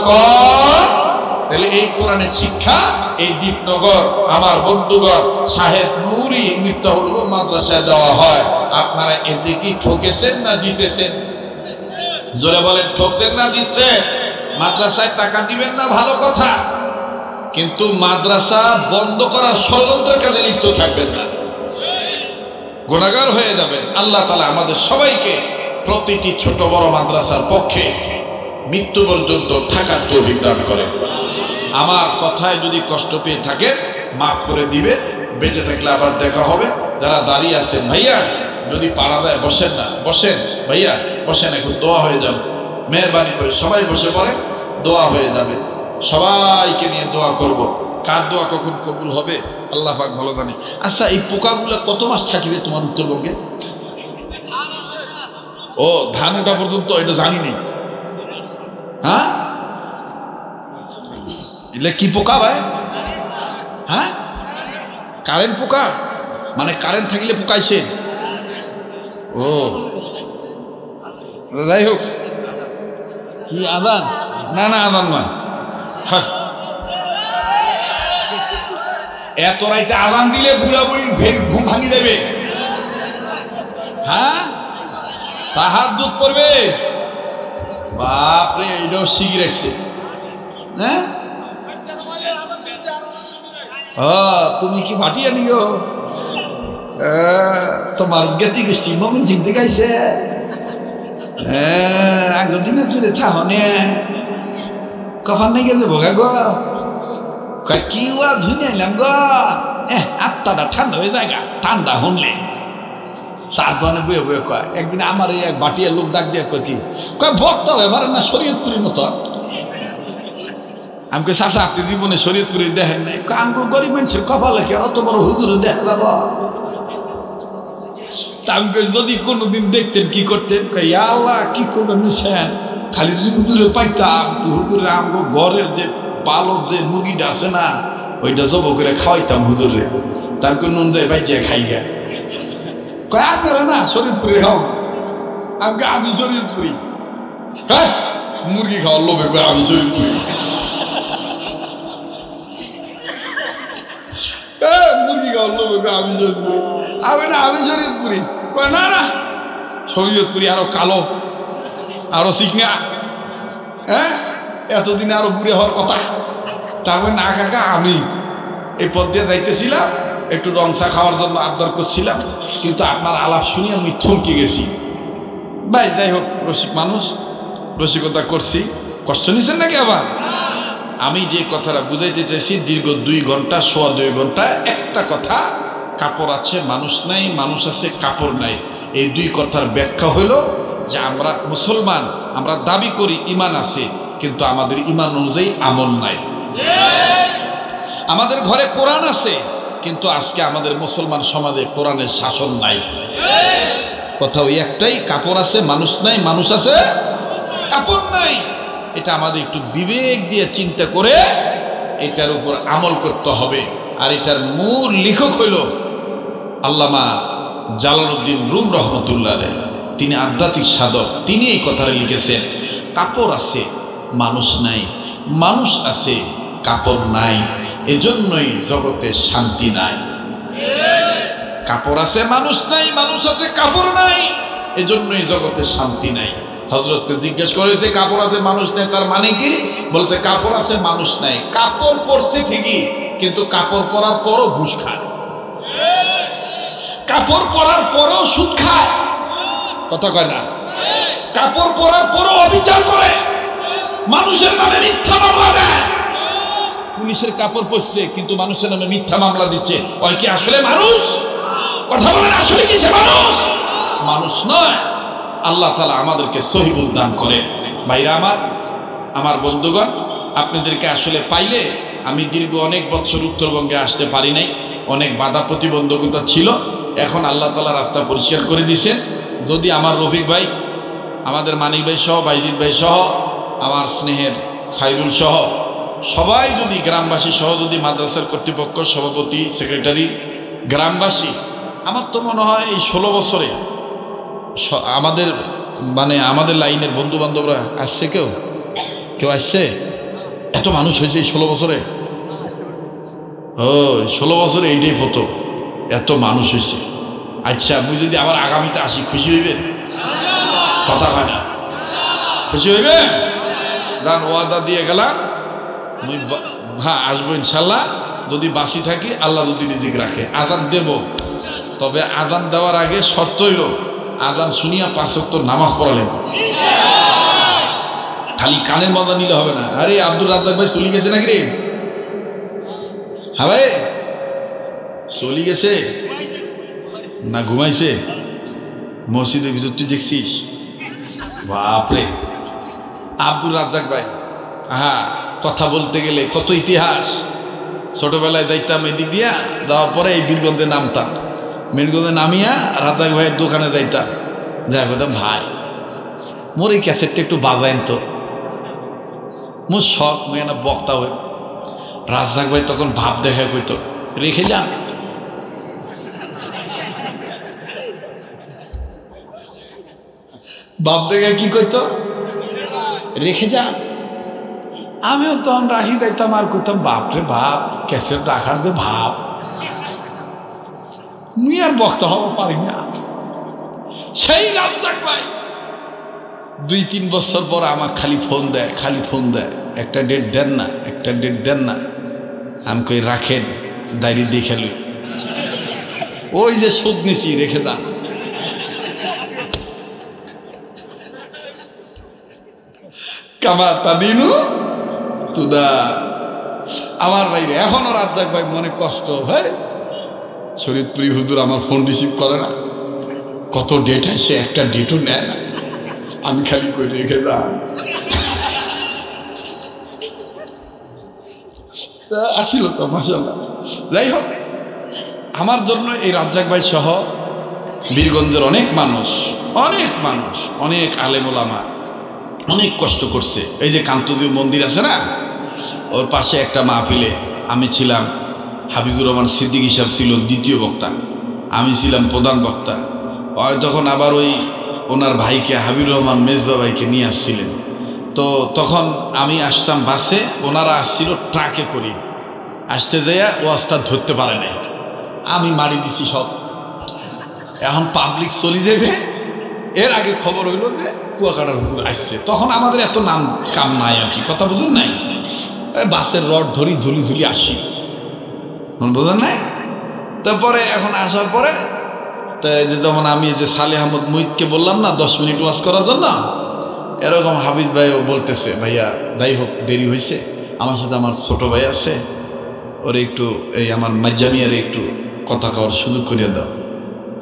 তাহলে এই কোরআনের শিক্ষা এই দীপনগর আমার বন্ধুগণ শাহেদ নূরি মিফতাহুল উলুম মাদ্রাসায় দেওয়া হয়। আপনারা এতে কি ঠকেছেন না জিতেছেন? জোরে বলেন, ঠকছেন না জিতছেন? মাদ্রাসায় টাকা দিবেন না, ভালো কথা, কিন্তু মাদ্রাসা বন্ধ করার ষড়যন্ত্রের কাজে লিপ্ত থাকবেন না, গুনাহগার হয়ে যাবেন। আল্লাহ তাআলা আমাদের সবাইকে প্রতিটি ছোট বড় মাদ্রাসার পক্ষে মৃত্যু পর্যন্ত থাকার তৌফিক দান করেন। আমার কথায় যদি কষ্ট পেয়ে থাকেন মাফ করে দিবে, বেঁচে থাকলে আবার দেখা হবে। যারা দাঁড়িয়ে আছেন ভাইয়া যদি পাড়া দেয় বসেন না, বসেন ভাইয়া বসেন, এখন দোয়া হয়ে যাবে। মেহরবানি করে সবাই বসে পড়েন, দোয়া হয়ে যাবে। সবাইকে নিয়ে দোয়া করব। কার দোয়া কখন কবুল হবে আল্লাহ পাক ভালো জানে। আচ্ছা, এই পোকাগুলো কত মাস থাকিবে তোমার উত্তরবঙ্গে? ও ধান ওঠা পর্যন্ত, এটা জানিনি। হ্যাঁ, এগুলো কি পোকা ভাই? হ্যাঁ, কারেন্ট পোকা, মানে কারেন্ট থাকলে পোকাইছে। ও যাই হোক, কি আদান? না না আদান নয়। এত রাইতে আদান দিলে বুড়া বুড়ির ঘুম ভাঙি দেবে। হ্যাঁ, তাহাজ্জুদ পড়বে। বাপরে, এটাও শিখে রাখছে। হ্যাঁ, তুমি কি ভাটিয়া নিও? তোমার গেতি গেছি মমিন সিং দেখাইছে। আগের দিনে চলে থাহনে কখন নাকি দেবো গো, কি ধুনিয়াইলাম গো। আত্মাটা ঠান্ডা হয়ে যায়, ঠান্ডা শুনলে। চার ধরনের বয়ে বয়ে কয়। একদিন আমার এই এক বাটিয়া লোক ডাক দিয়ে কয়, কি কয় বক্তা ব্যাপার না শরীয়তপুরীর মতো। আমি কই চাচা, আপনি জীবনে শরীয়তপুরি দেখেন নাই? আমগো গরিব মানুষের কপালে কি অত বড় হুজুরে দেখা যাব? আমি কই যদি কোনোদিন দেখতেন কি করতেন? কই আল্লাহ কি করবেন নিছেন, খালি যদি হুজুরে পাইতাম তো হুজুরে আমগো ঘরের যে পালক যে মুরগিটা আছে না, ওইটা জব করে খাওয়াইতাম হুজুরে। তার কোন নুন যায় বাইজিয়া খাই গে। কয় আপনারা না শরীয়তপুরি খাও। আমি শরীয়তপুরি। হ্যাঁ, মুরগি খাওয়ার লোভে করে আমি শরীয়তপুরি। মুরগি খাওয়ার লোভে করে আমি শরীয়তপুরি। আমি শরীয়তপুরি। কয় না না, শরীয়তপুরি আরো কালো, আরো চিকনা। হ্যাঁ, এতদিনে আরো বুড়ে হওয়ার কথা। তারপরে না কাকা, আমি এই পথ দিয়ে যাইতেছিলাম, একটু রংসা খাওয়ার জন্য আবদার করছিলাম, কিন্তু আপনার আলাপ শুনে আমি থমকে গেছি। ভাই যাই হোক, রসিক মানুষ, রসিকতা করছি। কষ্ট নিছেন নাকি? আবার আমি যে কথাটা বুঝাইতে চাইছি, দীর্ঘ 2 ঘন্টা, সোয়া 2 ঘন্টা একটা কথা, কাপড় আছে মানুষ নাই, মানুষ আছে কাপড় নাই। এই 2 কথার ব্যাখ্যা হইল যে আমরা মুসলমান, আমরা দাবি করি ইমান আছে, কিন্তু আমাদের ইমান অনুযায়ী আমল নাই। আমাদের ঘরে কোরআন আছে, কিন্তু আজকে আমাদের মুসলমান সমাজে কোরআনের শাসন নাই। কথা ওই একটাই, কাপড় আছে মানুষ নাই, মানুষ আছে কাপড় নাই। এটা আমাদের একটু বিবেক দিয়ে চিন্তা করে এটার উপর আমল করতে হবে। আর এটার মূল লেখক হইল আল্লামা জালালউদ্দিন রুম রহমতুল্লাহ আলাইহ। তিনি আধ্যাত্মিক সাধক, তিনি এই কথাটা লিখেছেন, কাপড় আছে মানুষ নাই, মানুষ আছে কাপড় নাই, এজন্যই জগতে শান্তি নাই। কাপড় আছে মানুষ নাই, মানুষ আছে কাপড় নাই, এজন্যই জগতে শান্তি নাই। হযরতকে জিজ্ঞেস করেছে কাপড় আছে মানুষ নাই তার মানে কি? বলছে কাপড় আছে মানুষ নাই, কাপড় পরছে ঠিকই, কিন্তু কাপড় পরার পরও ঘুষ খায়, কাপড় পরার পরেও সুদ খায়। কথা কয় না? কাপড় পরার পরও অবিচার করে, মানুষের নামে মিথ্যা মামলা দেয়। পুলিশের কাপড় পরছে কিন্তু মানুষের নামে মিথ্যা মামলা দিচ্ছে। ওই কি আসলে মানুষ? কথা বলেন, আসলে কি সে মানুষ? মানুষ নয়। আল্লাহ তাআলা আমাদেরকে সহিবুল দান করে। ভাইরা আমার বন্ধুগণ, আপনাদেরকে আসলে পাইলে আমি দীর্ঘ অনেক বছর উত্তরবঙ্গে আসতে পারি নাই, অনেক বাধা প্রতিবন্ধকতা ছিল। এখন আল্লাহ তাআলা রাস্তা পরিষ্কার করে দিয়েছেন। যদি আমার রফিক ভাই, আমাদের মানিক ভাই সহ, বাইজিদ ভাই সহ, আমার স্নেহের খায়রুল সহ সবাই যদি, গ্রামবাসী সহ যদি, মাদ্রাসার কর্তৃপক্ষ, সভাপতি, সেক্রেটারি, গ্রামবাসী, আমার তো মনে হয় এই 16 বছরে আমাদের লাইনের বন্ধু বান্ধবরা আসছে, কেউ আসছে? এত মানুষ হয়েছে এই 16 বছরে? ও 16 বছরে এইটাই প্রথম এত মানুষ হয়েছে। আচ্ছা, আমি যদি আবার আগামীতে আসি, খুশি হইবেন? কথা হয় না, খুশি হইবে? যান, ওয়াদা দিয়ে গেলাম, হ্যাঁ আসবো ইনশাল্লাহ, যদি বাঁচি থাকি, আল্লাহ যদি রিজিক রাখে। আজান দেব, তবে আজান দেওয়ার আগে শর্ত হইল আজান শুনিয়া 5 ওয়াক্ত নামাজ পড়ালেন। খালি কানের মজা নিলে হবে না। আরে আব্দুর রাজ্জাক ভাই চলে গেছে নাকি রে? হ্যাঁ ভাই চলে গেছে না ঘুমাইছে? মসজিদের ভিতর তুই দেখছিস? বাপরে আব্দুর রাজ্জাক ভাই, হ্যাঁ কথা বলতে গেলে কত ইতিহাস। ছোটবেলায় যাইতাম এদিক দিয়া, যাওয়ার পরে এই বীরগঞ্জে নামতাম, বীরগঞ্জে নামিয়া রাজ্জাক ভাইয়ের দোকানে যাইতাম, যাই বলতাম ভাই মোর এই ক্যাসেটটা একটু বাজাইন তো, মোর শখ মেয়ে না বক্তা হই। রাজ্জাক ভাই তখন ভাব দেখা কইতো রেখে যান। বাপ দেখে কি কইতো রেখে যান। আমিও তখন রাখি যাইতাম আর কইতাম বাপরে বাপ ক্যাসেট রাখার যে ভাব, মুই আর বক্তা হওয়া পারি না। সেই রাজ্জাক ভাই 2-3 বছর পর আমার খালি ফোন দেয়, খালি ফোন দেয়, একটা ডেট দেন না, একটা ডেট দেন না। আমি কই রাখেন, ডায়েরি দেখে লই, ওই যে সুদ নিছি রেখে দান। কামা তাদিনু তুদা। আমার বাইরে এখনো রাজ্জাক ভাই মনে কষ্ট হয়, শরীয়তপুরি হুজুর আমার ফোন রিসিভ করে না, কত ডেট আসে একটা ডেটও নেয় না, আমি খালি করে রেখে দাম। আসিল তো মাশাআল্লাহ। যাই হোক, আমার জন্য এই রাজ্জাক ভাই সহ বীরগঞ্জের অনেক মানুষ, অনেক আলেম ওলামা অনেক কষ্ট করছে। এই যে কান্তজিউ মন্দির আছে না, ওর পাশে একটা মাহফিলে আমি ছিলাম, হাফিজুর রহমান সিদ্দিকী সাহেব ছিল দ্বিতীয় বক্তা, আমি ছিলাম প্রধান বক্তা। তখন আবার ওই ওনার ভাইকে হাবিবুর রহমান মেজবা ভাইকে নিয়ে আসছিলেন। তো তখন আমি আসতাম বাসে, ওনারা আসছিল ট্রাকে করি, আসতে যাইয়া ওয়াজটা ধরতে পারে নাই, আমি মারি দিছি সব। এখন পাবলিক চলে যাবে, এর আগে খবর হইল যে কুয়াকাটার হুজুর আসছে। তখন আমাদের এত নাম কাম নাই আর কি, কথা বুঝুন নাই, বাসের রড ধরি ঝুলি ঝুলি আসি, বোঝেন নাই। তারপরে এখন আসার পরে যেমন আমি যে সালেহ আহমদ মুহিতকে বললাম না 10 মিনিট ওয়াজ করার জন্য, এরকম হাফিজ ভাইও বলতেছে ভাইয়া যাই হোক দেরি হয়েছে, আমার সাথে আমার ছোট ভাই আছে, ওরে একটু এই আমার মাজ্জামিয়ার একটু কথা কওয়ার সুযোগ করে দাও।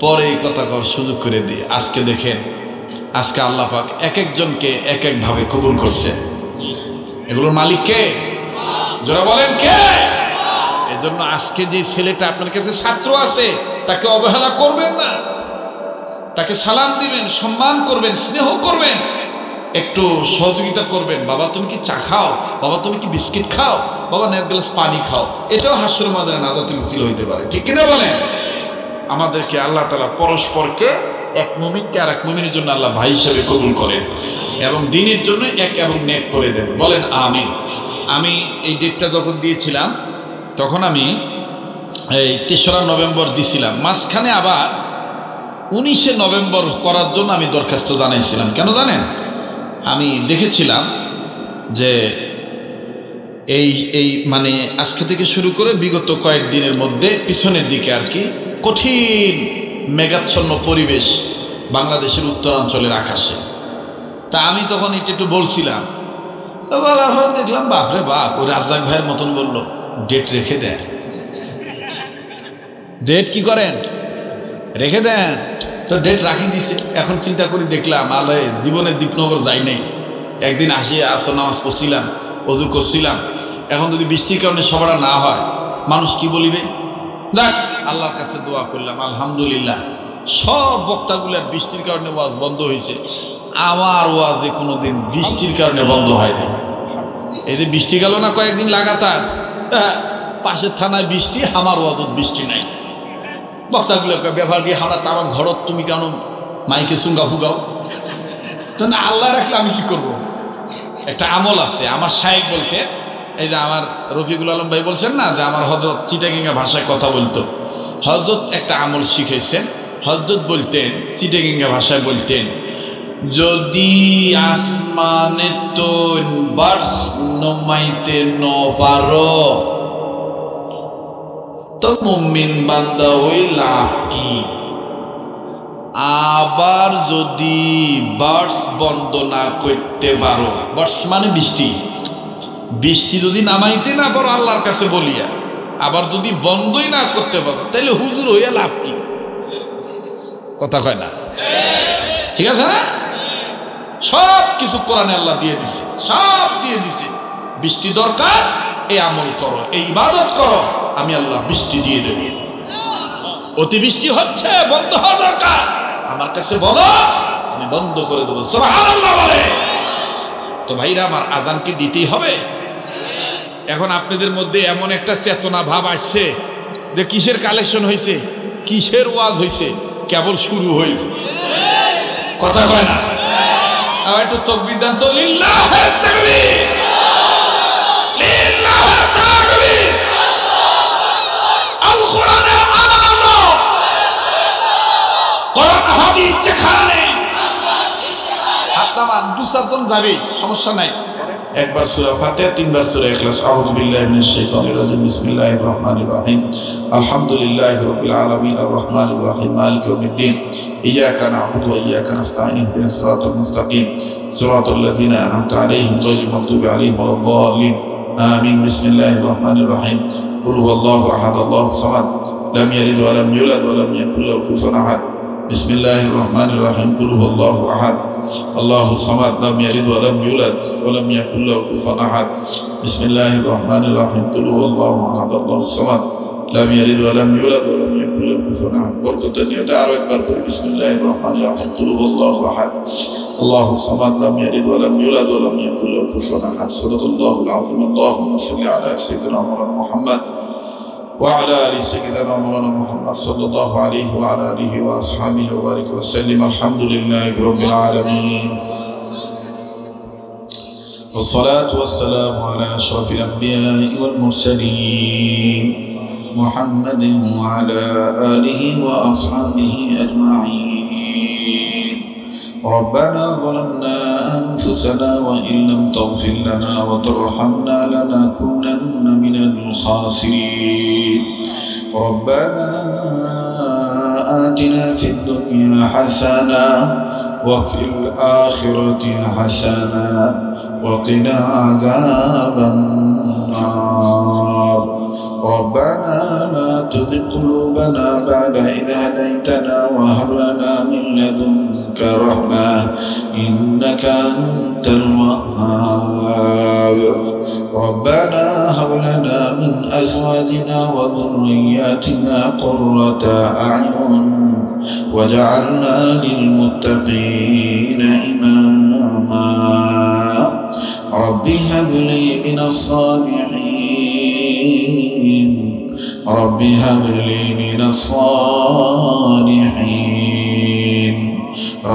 পরে এই কথা কওয়ার সুযোগ করে দিই। আজকে দেখেন, আজকে আল্লাহ পাক এক একজনকে এক একভাবে কবুল করছে। এগুলোর মালিক কে? যারা বলেন কে? এজন্য আজকে যে ছেলেটা আপনার কাছে ছাত্র আছে, তাকে অবহেলা করবেন না, তাকে সালাম দিবেন, সম্মান করবেন, স্নেহ করবেন, একটু সহযোগিতা করবেন। বাবা তুমি কি চা খাও? বাবা তুমি কি বিস্কিট খাও? বাবা এক গ্লাস পানি খাও। এটাও হাস্যের ময়দানে নাজাতুল মিছিল হইতে পারে, ঠিক কিনা বলেন? আমাদেরকে আল্লাহ তাআলা পরস্পরকে, এক মুমিনকে আর এক মুমিনের জন্য আল্লাহ ভাই হিসেবে কবুল করেন এবং দ্বীনের জন্য এক এবং নেক করে দেন, বলেন আমিন। আমি এই ডেটটা যখন দিয়েছিলাম তখন আমি এই 3রা নভেম্বর দিছিলাম, মাঝখানে আবার 19শে নভেম্বর করার জন্য আমি দরখাস্ত জানাইছিলাম। কেন জানেন? আমি দেখেছিলাম যে এই মানে আজকে থেকে শুরু করে বিগত কয়েকদিনের মধ্যে পিছনের দিকে আর কি কঠিন মেঘাচ্ছন্ন পরিবেশ বাংলাদেশের উত্তরাঞ্চলের আকাশে। তা আমি তখন এটা একটু বলছিলাম, তো বলার পর দেখলাম বাপরে বাপ, ওই রাজ্জাক ভাইয়ের মতন বললো ডেট রেখে দেন। ডেট কি করেন? রেখে দেন। তো ডেট রাখি দিছে। এখন চিন্তা করি দেখলাম আল্লাহ জীবনে দীপনগর যাই নাই, একদিন আসিয়া আসর নামাজ পড়ছিলাম, অজু করছিলাম। এখন যদি বৃষ্টির কারণে সবারা না হয়, মানুষ কি বলিবে? দেখ আল্লাহর কাছে দোয়া করলাম, আলহামদুলিল্লাহ সব বক্তাগুলার বৃষ্টির কারণে ওয়াজ বন্ধ হয়েছে, আমার ওয়াজে কোনোদিন বৃষ্টির কারণে বন্ধ হয়নি। এই যে বৃষ্টি গেল না কয়েকদিন লাগাতার, পাশের থানায় বৃষ্টি, আমার ওয়াজত বৃষ্টি নাই। বক্তাগুলোকে ব্যবহার দিয়ে আমরা তার ঘরত তুমি কেন মাইকে চুঙ্গা ফুগাও? তো না, আল্লাহ রাখলে আমি কি করব? একটা আমল আছে আমার শায়েখ বলতে, এই যে আমার রফিকুল আলম ভাই বলছেন না যে আমার হযরত চিটাগিঙ্গা ভাষায় কথা বলতো, হযরত একটা আমল শিখেছেন। হযরত বলতেন, চিটাগিঙ্গা ভাষায় বলতেন, যদি আসমানে তো বার্স নমাইতে ন পারো তো মুমিন বান্দা ওই লাভ কি? আবার যদি বার্ডস বন্ধ না করতে পারো, বার্ডস মানে বৃষ্টি, বৃষ্টি যদি নামাইতে না পারো আল্লাহর কাছে বলিয়া, আবার যদি বন্ধই না করতে পারো, তাহলে হুজুর হইয়া লাভ কি? কথা কয় না? ঠিক আছে না? সব কিছু কোরআনে আল্লাহ দিয়ে দিছে, সব দিয়ে দিছে। বৃষ্টি দরকার, এই আমল করো, এই ইবাদত করো, আমি আল্লাহ বৃষ্টি দিয়ে দেব। অতিবৃষ্টি হচ্ছে, বন্ধ হওয়া দরকার, আমার কাছে বলো, আমি বন্ধ করে দেবো। সুবহানাল্লাহ বলে। তো ভাইরা আমার, আজান কি দিতেই হবে? এখন আপনাদের মধ্যে এমন একটা চেতনা ভাব আসছে যে কিসের কালেকশন হয়েছে, কিসের ওয়াজ হয়েছে, কেবল শুরু হইল। কথা কয় না? আর একটু তাকবীর দেন তো। লিল্লাহি তাকবীর, লিল্লাহি তাকবীর। আল কোরআনের আলো, কোরআন হাদিস যেখানে, হাত নামান, দু চারজন যাবে, সমস্যা নাই। একবার সূরা ফাতিহা, তিনবার সূরা ইখলাস। আউযু বিল্লাহি মিনাশ শাইতানির রাজিম। বিসমিল্লাহির রহমানির রহিম। আলহামদুলিল্লাহি রাব্বিল আলামিন আর রহমানির রহিম মালিকি ইয়াউমিদ্দিন। ইয়াকা না'বুদু ওয়া ইয়াকা নাস্তাঈন। ইহদিনাস সিরাতাল মুস্তাকিম সিরাতাল লাযিনা আন'আমতা আলাইহিম গায়রিল মাগদুবি আলাইহিম ওয়ালাদ-দাল্লিন। আমিন। বিসমিল্লাহির রহমানির রহিম। কুল হুয়াল্লাহু আহাদ, আল্লাহুস সামাদ, লাম ইয়ালিদ ওয়া লাম ইউলাদ ওয়া লাম ইয়াকুল লাহু কুফুওয়ান আহাদ। বিসমিল্লাহির রহমানির রহিম। কুল হুয়াল্লাহু আহাদ, আল্লাহুস সামাদ, লাম ইয়ালিদ ওয়া লাম ইউলাদ ওয়া লাম ইয়াকুল লাহু কুফুওয়ান আহাদ। বিসমিল্লাহির রহমানির রহিম। কুল হুয়াল্লাহু আহাদ, আল্লাহুস সামাদ, লাম ইয়ালিদ ওয়া লাম ইউলাদ ওয়া লাম ইয়াকুল লাহু কুফুওয়ান আহাদ। বরকত নিয়ে এটা আরো একবার পড়ি। বিসমিল্লাহির রহমানির রহিম। কুল হুয়াল্লাহু আহাদ, আল্লাহুস সামাদ, লাম ইয়ালিদ ওয়া লাম ইউলাদ ওয়া লাম ইয়াকুল লাহু কুফুওয়ান আহাদ। সাদাকাল্লাহুল আযীম। আল্লাহুম্মা সাল্লি আলা সাইয়্যিদিনা মুহাম্মাদ وعلى آل سيدنا مولانا محمد صلى الله عليه وعلى آله وأصحابه وبارك وسلم. الحمد لله رب العالمين، والصلاة والسلام على أشرف الأنبياء والمرسلين محمد وعلى آله وأصحابه أجمعين. ربنا ظلمنا أنفسنا وإن لم تغفر لنا وترحمنا لنكونن من الخاسرين. ربنا آتنا في الدنيا حسنة وفي الآخرة حسنة وقنا عذاب النار. ربنا لا تزغ قلوبنا بعد إذ هديتنا وهب لنا من لدنك رحمة إنك أنت الوهاب. ربنا هب لنا من أزواجنا وذرياتنا قرة أعين واجعلنا للمتقين إماما. رب هب لي من الصالحين، رب هب لي من الصالحين.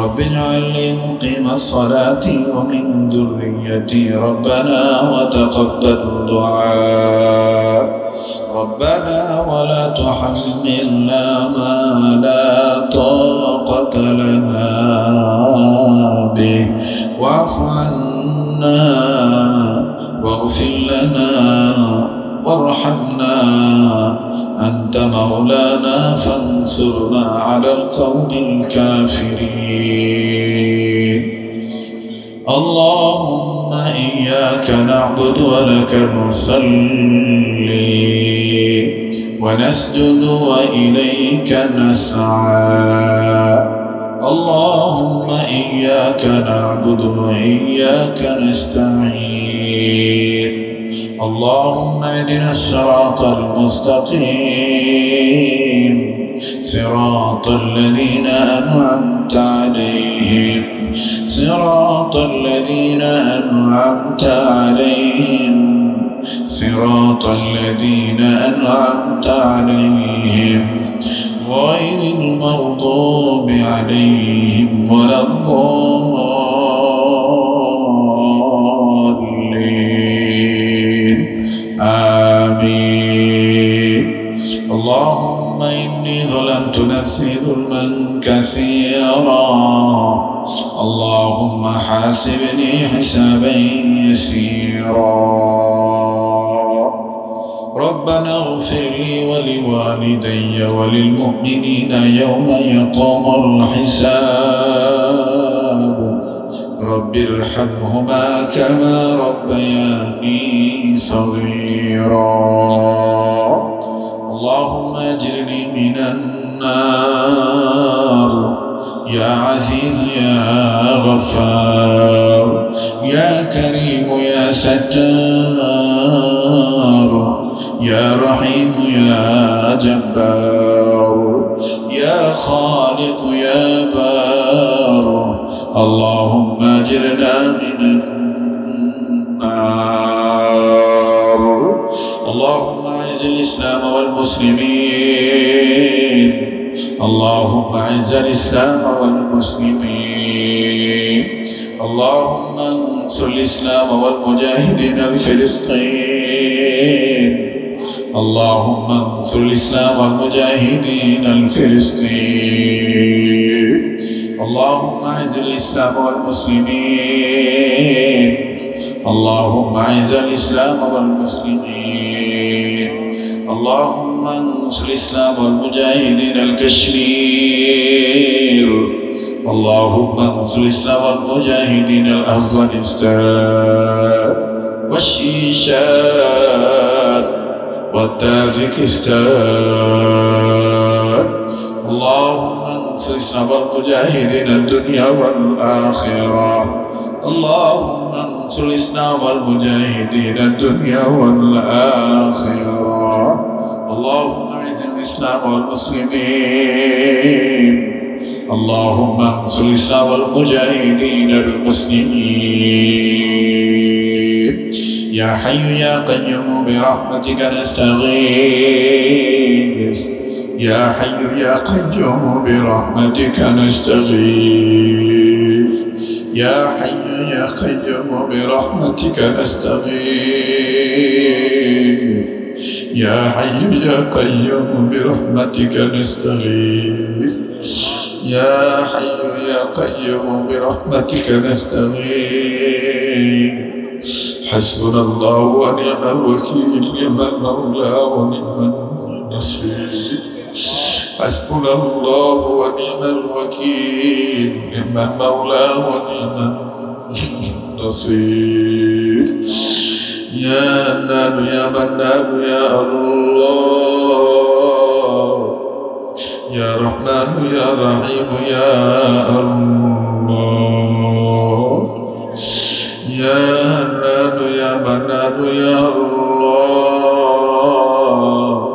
رب اجعل لي مقيم الصلاة ومن ذريتي ربنا وتقبل دعاء. ربنا ولا تحملنا ما لا طاقة لنا به واعف عنا واغفر لنا وارحمنا أنت مولانا فانصرنا على القوم الكافرين. اللهم إياك نعبد ولك نصلي ونسجد وإليك نسعى. اللهم إياك نعبد وإياك نستعين. اللهم اهدنا الصراط المستقيم صراط الذين أنعمت عليهم صراط الذين أنعمت عليهم صراط الذين أنعمت عليهم غير المغضوب عليهم ولا الضالين. آمين. اللهم إني ظلمت نفسي ظلما كثيرا اللهم حاسبني حسابا يسيرا. ربنا اغفر لي ولوالدي وللمؤمنين يوم يقوم الحساب رب ارحمهما كما ربياني صغيرا اللهم اجرني من النار يا عزيز يا غفار يا كريم يا ستار يا رحيم يا جبار يا خالق يا بار اللهم اجرنا من النار اللهم اعز الاسلام والمسلمين اللهم اعز الاسلام والمسلمين اللهم انصر الاسلام والمجاهدين الفلسطين اللهم انصر الاسلام والمجاهدين الفلسطين اللهم اعز الاسلام والمسلمين اللهم اعز الاسلام والمسلمين اللهم انصر الاسلام والمجاهدين الكشمير اللهم انصر الاسلام والمجاهدين الافغانستان والشيشان والتاجكستان اللهم انصر الاسلام والمجاهدين الدنيا والاخره اللهم انصر الاسلام والمجاهدين الدنيا والاخره اللهم اعز الاسلام والمسلمين اللهم انصر الاسلام والمجاهدين المسلمين يا حي يا قيوم برحمتك نستغيث يا حي يا قيوم برحمتك نستغيث يا حي يا قيوم برحمتك نستغيث يا حي يا قيوم برحمتك نستغيث يا حي يا قيوم برحمتك نستغيث حسبنا الله ونعم الوكيل نعم المولى ونعم النصير حسبنا الله ونعم الوكيل نعم المولى ونعم النصير يا منان يا منان يا الله يا رحمن يا رحيم يا الله يا منان يا منان يا الله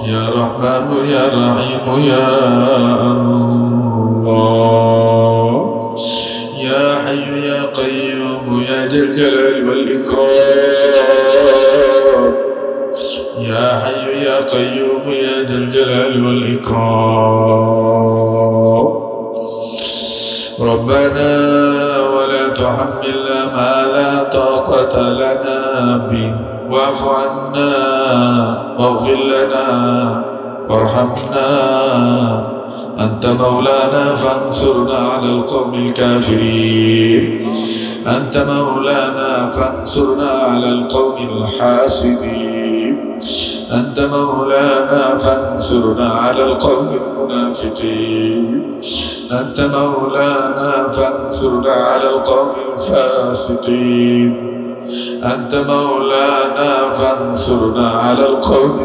يا رحمن يا رحيم يا الله يا حي يا قيوم يا ذا الجلال والإكرام يا حي يا قيوم يا ذا الجلال والإكرام ربنا ولا تحملنا ما لا طاقة لنا به واعف عنا واغفر لنا وارحمنا أنت مولانا فانصرنا على القوم الكافرين أنت مولانا فانصرنا على القوم الحاسدين أنت مولانا فانصرنا على القوم المنافقين أنت مولانا فانصرنا على القوم الفاسقين أنت مولانا فانصرنا على القوم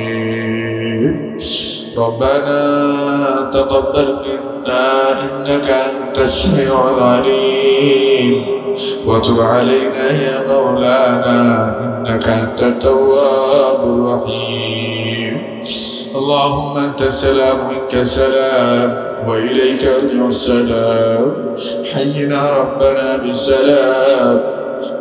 الظالمين ربنا تقبل منا إنك أنت السميع العليم وتب علينا يا مولانا إنك أنت التواب الرحيم اللهم أنت السلام منك السلام وإليك يرجع السلام حينا ربنا بالسلام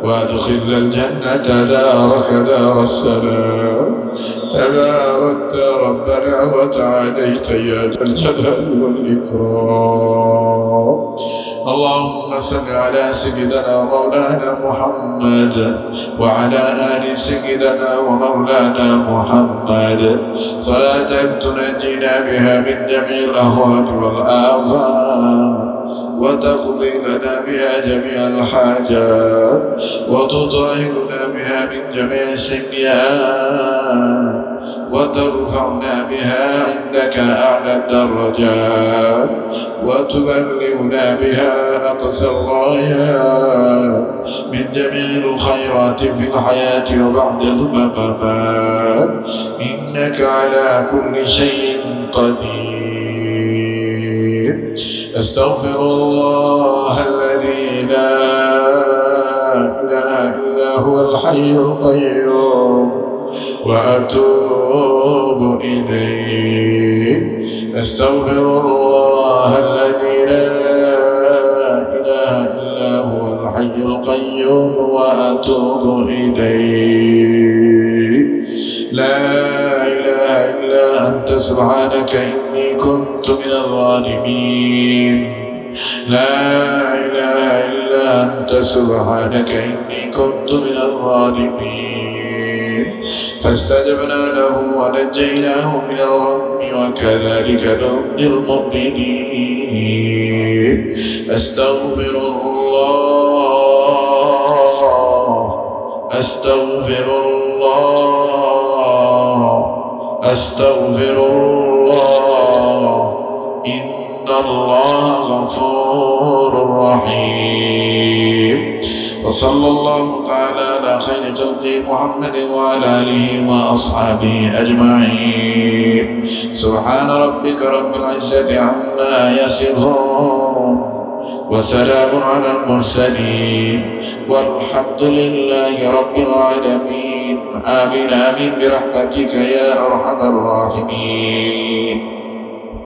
وادخلنا الجنة دارك دار السلام تباركت ربنا وتعاليت يا ذا الجلال والإكرام اللهم صل على سيدنا ومولانا محمد وعلى آل سيدنا ومولانا محمد صلاة تنجينا بها من جميع الأهوال والآفات وتقضي لنا بها جميع الحاجات وتطهرنا بها من جميع السيئات وترفعنا بها عندك أعلى الدرجات وتبلغنا بها أقصى الغايات من جميع الخيرات في الحياة وبعد الممات إنك على كل شيء قدير. أستغفر الله الذي لا إله إلا هو الحي القيوم وأتوب إليه. أستغفر الله الذي لا إله إلا هو الحي القيوم وأتوب إليه. لا إله إلا أنت سبحانك إني كنت من الظالمين. لا إله إلا أنت سبحانك إني كنت من الظالمين. فاستجبنا له ونجيناه من الغم وكذلك ننجي المؤمنين. أستغفر الله أستغفر الله أستغفر الله إن الله غفور رحيم. وصلى الله تعالى على خير خلقه محمد وعلى آله وأصحابه أجمعين. سبحان ربك رب العزة عما يصفون وسلام على المرسلين والحمد لله رب العالمين. آمين آمين برحمتك يا أرحم الراحمين.